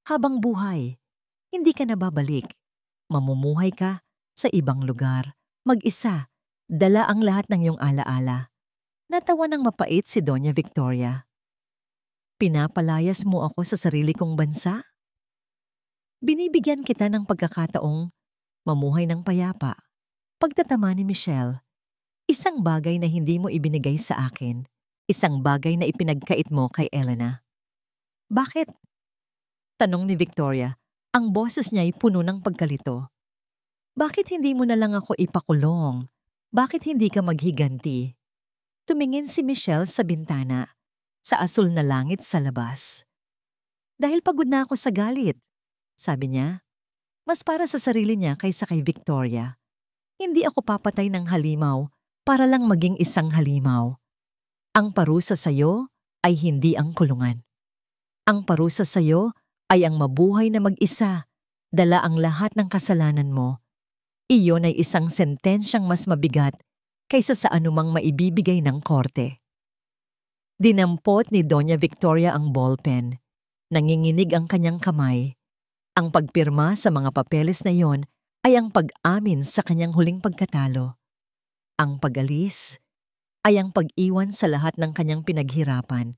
Habang buhay, hindi ka na babalik. Mamumuhay ka sa ibang lugar. Mag-isa, dala ang lahat ng iyong alaala. Natawa ng mapait si Doña Victoria. Pinapalayas mo ako sa sarili kong bansa? Binibigyan kita ng pagkakataong mamuhay ng payapa. Pagtatama ni Michelle, isang bagay na hindi mo ibinigay sa akin, isang bagay na ipinagkait mo kay Elena. Bakit? Tanong ni Victoria. Ang boses niya ay puno ng pagkalito. Bakit hindi mo na lang ako ipakulong? Bakit hindi ka maghiganti? Tumingin si Michelle sa bintana, sa asul na langit sa labas. Dahil pagod na ako sa galit, sabi niya. Mas para sa sarili niya kaysa kay Victoria. Hindi ako papatay ng halimaw para lang maging isang halimaw. Ang parusa sa'yo ay hindi ang kulungan. Ang parusa sa'yo ay ang mabuhay na mag-isa, dala ang lahat ng kasalanan mo. Iyon ay isang sentensyang mas mabigat kaysa sa anumang maibibigay ng korte. Dinampot ni Doña Victoria ang ballpen. Nanginginig ang kanyang kamay. Ang pagpirma sa mga papeles na yon ay ang pag-amin sa kanyang huling pagkatalo. Ang pag-alis ay ang pag-iwan sa lahat ng kanyang pinaghirapan.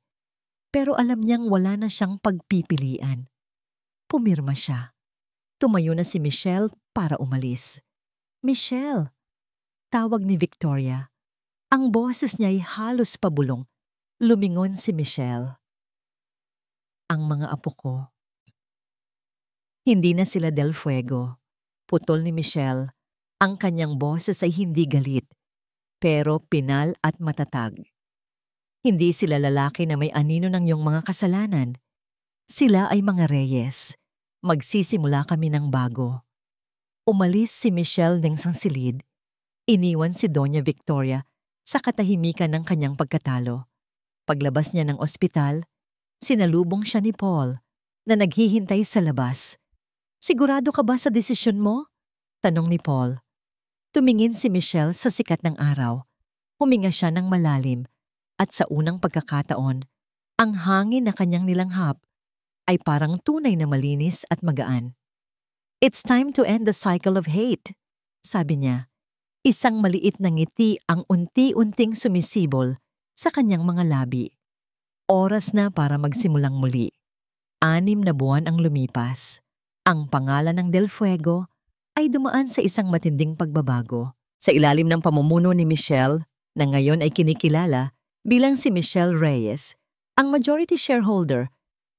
Pero alam niyang wala na siyang pagpipilian. Pumirma siya. Tumayo na si Michelle para umalis. Michelle! Tawag ni Victoria. Ang boses niya ay halos pabulong. Lumingon si Michelle. Ang mga apo ko. Hindi na sila Del Fuego. Putol ni Michelle. Ang kanyang boses ay hindi galit, pero pinal at matatag. Hindi sila lalaki na may anino ng iyong mga kasalanan. Sila ay mga reyes. Magsisimula kami ng bago. Umalis si Michelle ng sangsilid. Iniwan si Doña Victoria sa katahimikan ng kanyang pagkatalo. Paglabas niya ng ospital, sinalubong siya ni Paul na naghihintay sa labas. Sigurado ka ba sa desisyon mo? Tanong ni Paul. Tumingin si Michelle sa sikat ng araw. Huminga siya ng malalim at sa unang pagkakataon, ang hangin na kanyang nilanghap ay parang tunay na malinis at magaan. It's time to end the cycle of hate, sabi niya. Isang maliit na ngiti ang unti-unting sumisibol sa kanyang mga labi. Oras na para magsimulang muli. 6 na buwan ang lumipas. Ang pangalan ng Del Fuego ay dumaan sa isang matinding pagbabago. Sa ilalim ng pamumuno ni Michelle, na ngayon ay kinikilala bilang si Michelle Reyes, ang majority shareholder,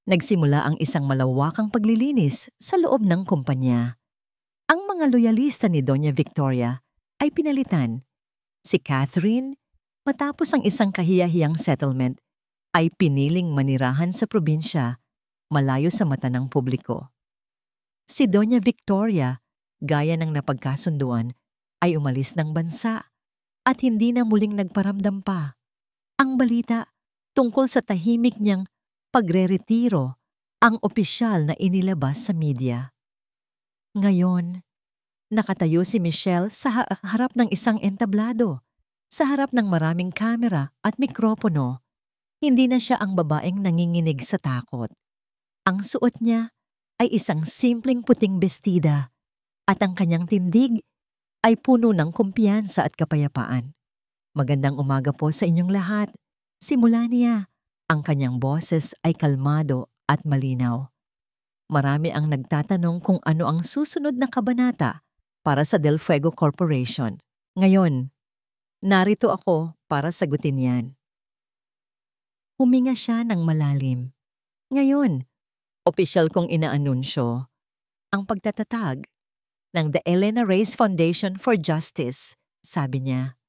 nagsimula ang isang malawakang paglilinis sa loob ng kumpanya. Ang mga loyalista ni Doña Victoria ay pinalitan. Si Catherine, matapos ang isang kahiyahiyang settlement, ay piniling manirahan sa probinsya, malayo sa mata ng publiko. Si Doña Victoria, gaya ng napagkasunduan, ay umalis ng bansa at hindi na muling nagparamdam pa. Ang balita tungkol sa tahimik niyang pagre-retiro ang opisyal na inilabas sa media. Ngayon, nakatayo si Michelle sa harap ng isang entablado, sa harap ng maraming kamera at mikropono. Hindi na siya ang babaeng nanginginig sa takot. Ang suot niya ay isang simpleng puting bestida at ang kanyang tindig ay puno ng kumpiyansa at kapayapaan. Magandang umaga po sa inyong lahat. Simula niya. Ang kanyang boses ay kalmado at malinaw. Marami ang nagtatanong kung ano ang susunod na kabanata para sa Del Fuego Corporation. Ngayon, narito ako para sagutin yan. Huminga siya ng malalim. Ngayon, opisyal kong inaanunsyo ang pagtatatag ng The Elena Reyes Foundation for Justice, sabi niya.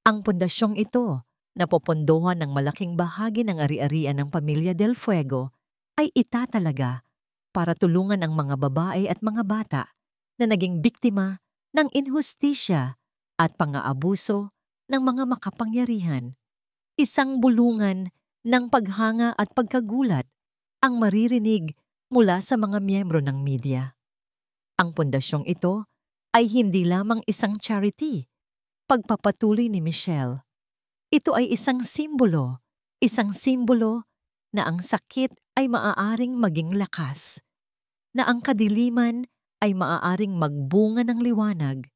Ang pundasyong ito na popondohan ng malaking bahagi ng ari-arian ng pamilya Del Fuego ay itatalaga para tulungan ang mga babae at mga bata na naging biktima ng inhustisya at pang-aabuso ng mga makapangyarihan. Isang bulungan ng paghanga at pagkagulat ang maririnig mula sa mga miyembro ng media. Ang pundasyong ito ay hindi lamang isang charity, pagpapatuloy ni Michelle. Ito ay isang simbolo na ang sakit ay maaaring maging lakas, na ang kadiliman ay maaaring magbunga ng liwanag,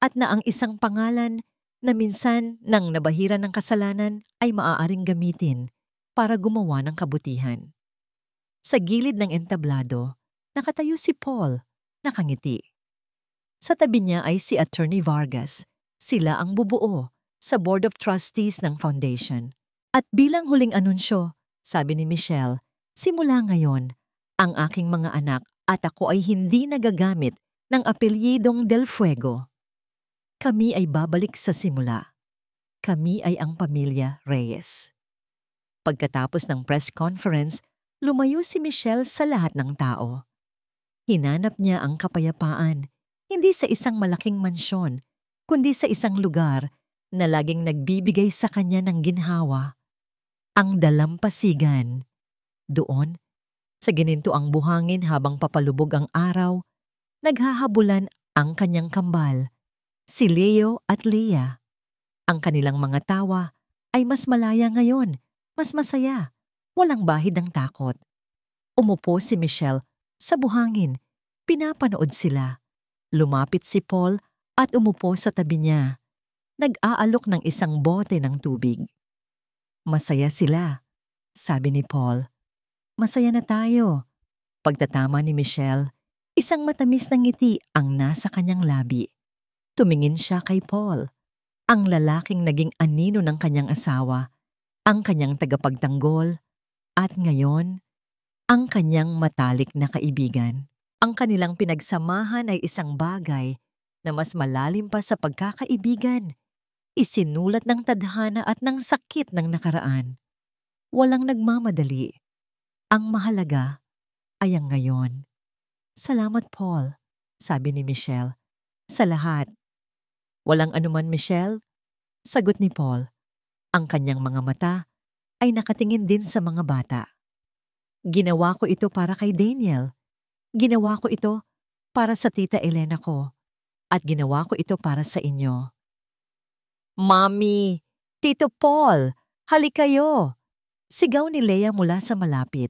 at na ang isang pangalan na minsan nang nabahira ng kasalanan ay maaaring gamitin para gumawa ng kabutihan. Sa gilid ng entablado, nakatayo si Paul, nakangiti. Sa tabi niya ay si Attorney Vargas. Sila ang bubuo sa Board of Trustees ng Foundation. At bilang huling anunsyo, sabi ni Michelle, Simula ngayon, ang aking mga anak at ako ay hindi nagagamit ng apelyidong Del Fuego. Kami ay babalik sa simula. Kami ay ang pamilya Reyes. Pagkatapos ng press conference, lumayo si Michelle sa lahat ng tao. Hinanap niya ang kapayapaan, hindi sa isang malaking mansyon, kundi sa isang lugar na laging nagbibigay sa kanya ng ginhawa. Ang dalampasigan. Doon, sa ginintuang buhangin habang papalubog ang araw, naghahabulan ang kanyang kambal, si Leo at Leah. Ang kanilang mga tawa ay mas malaya ngayon, mas masaya, walang bahid ng takot. Umupo si Michelle sa buhangin, pinapanood sila. Lumapit si Paul at umupo sa tabi niya. Nag-aalok ng isang bote ng tubig. Masaya sila, sabi ni Paul. Masaya na tayo. Pagtatama ni Michelle, isang matamis na ngiti ang nasa kanyang labi. Tumingin siya kay Paul, ang lalaking naging anino ng kanyang asawa, ang kanyang tagapagtanggol, at ngayon, ang kanyang matalik na kaibigan. Ang kanilang pinagsamahan ay isang bagay na mas malalim pa sa pagkakaibigan. Isinulat ng tadhana at ng sakit ng nakaraan. Walang nagmamadali. Ang mahalaga ay ang ngayon. Salamat, Paul, sabi ni Michelle. Sa lahat. Walang anuman, Michelle, sagot ni Paul. Ang kanyang mga mata ay nakatingin din sa mga bata. Ginawa ko ito para kay Daniel. Ginawa ko ito para sa tita Elena ko. At ginawa ko ito para sa inyo. Mommy! Tito Paul! Halik kayo! Sigaw ni Leah mula sa malapit.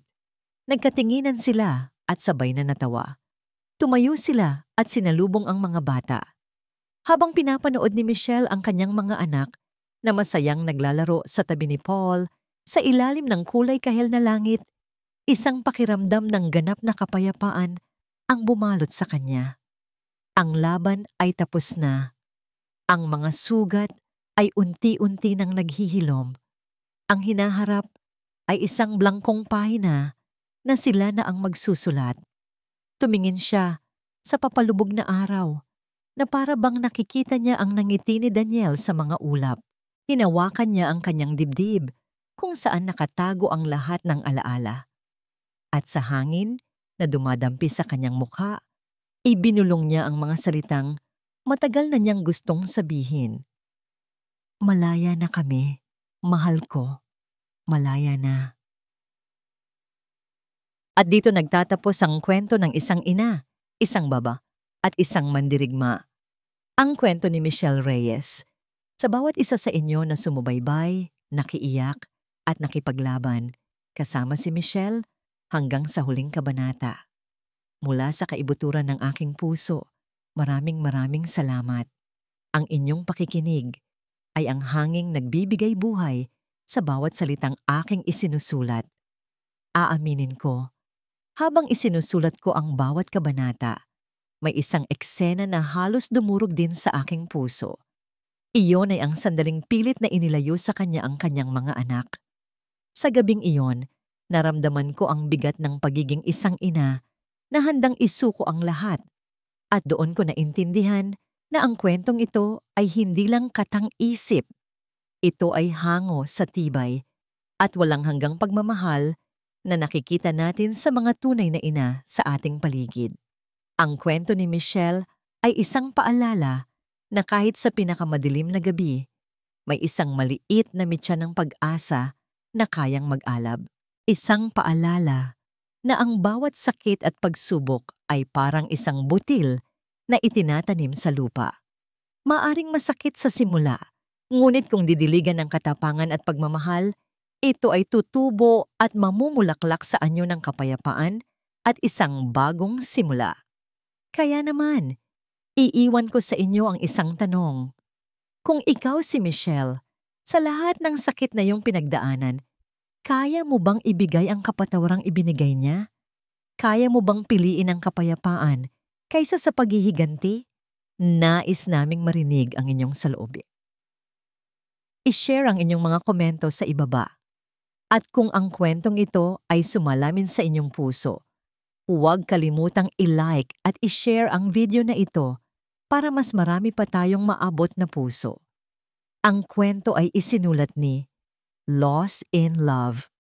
Nagkatinginan sila at sabay na natawa. Tumayo sila at sinalubong ang mga bata. Habang pinapanood ni Michelle ang kanyang mga anak na masayang naglalaro sa tabi ni Paul sa ilalim ng kulay kahel na langit, isang pakiramdam ng ganap na kapayapaan ang bumalot sa kanya. Ang laban ay tapos na. Ang mga sugat ay unti-unti nang naghihilom. Ang hinaharap ay isang blangkong pahina na sila na ang magsusulat. Tumingin siya sa papalubog na araw na para bang nakikita niya ang nangiti ni Daniel sa mga ulap. Hinawakan niya ang kanyang dibdib kung saan nakatago ang lahat ng alaala. At sa hangin na dumadampi sa kanyang mukha, ibinulong niya ang mga salitang matagal na niyang gustong sabihin. Malaya na kami, mahal ko, malaya na. At dito nagtatapos ang kwento ng isang ina, isang baba, at isang mandirigma. Ang kwento ni Michelle Reyes. Sa bawat isa sa inyo na sumubaybay, nakiiyak, at nakipaglaban, kasama si Michelle hanggang sa huling kabanata. Mula sa kaibuturan ng aking puso, maraming salamat. Ang inyong pakikinig ay ang hanging nagbibigay buhay sa bawat salitang aking isinusulat. Aaminin ko, habang isinusulat ko ang bawat kabanata, may isang eksena na halos dumurog din sa aking puso. Iyon ay ang sandaling pilit na inilayo sa kanya ang kanyang mga anak. Sa gabing iyon, naramdaman ko ang bigat ng pagiging isang ina na handang isuko ang lahat. At doon ko naintindihan na ang kwentong ito ay hindi lang katang-isip. Ito ay hango sa tibay at walang hanggang pagmamahal na nakikita natin sa mga tunay na ina sa ating paligid. Ang kwento ni Michelle ay isang paalala na kahit sa pinakamadilim na gabi, may isang maliit na mitya ng pag-asa na kayang mag-alab. Isang paalala na ang bawat sakit at pagsubok ay parang isang butil na itinatanim sa lupa. Maaring masakit sa simula, ngunit kung didiligan ng katapangan at pagmamahal, ito ay tutubo at mamumulaklak sa anyo ng kapayapaan at isang bagong simula. Kaya naman, iiwan ko sa inyo ang isang tanong. Kung ikaw si Michelle, sa lahat ng sakit na iyong pinagdaanan, kaya mo bang ibigay ang kapatawarang ibinigay niya? Kaya mo bang piliin ang kapayapaan kaysa sa paghihiganti? Nais naming marinig ang inyong saloobin. I-share ang inyong mga komento sa ibaba. At kung ang kwentong ito ay sumalamin sa inyong puso, huwag kalimutang i-like at i-share ang video na ito para mas marami pa tayong maabot na puso. Ang kwento ay isinulat ni Lost in Love.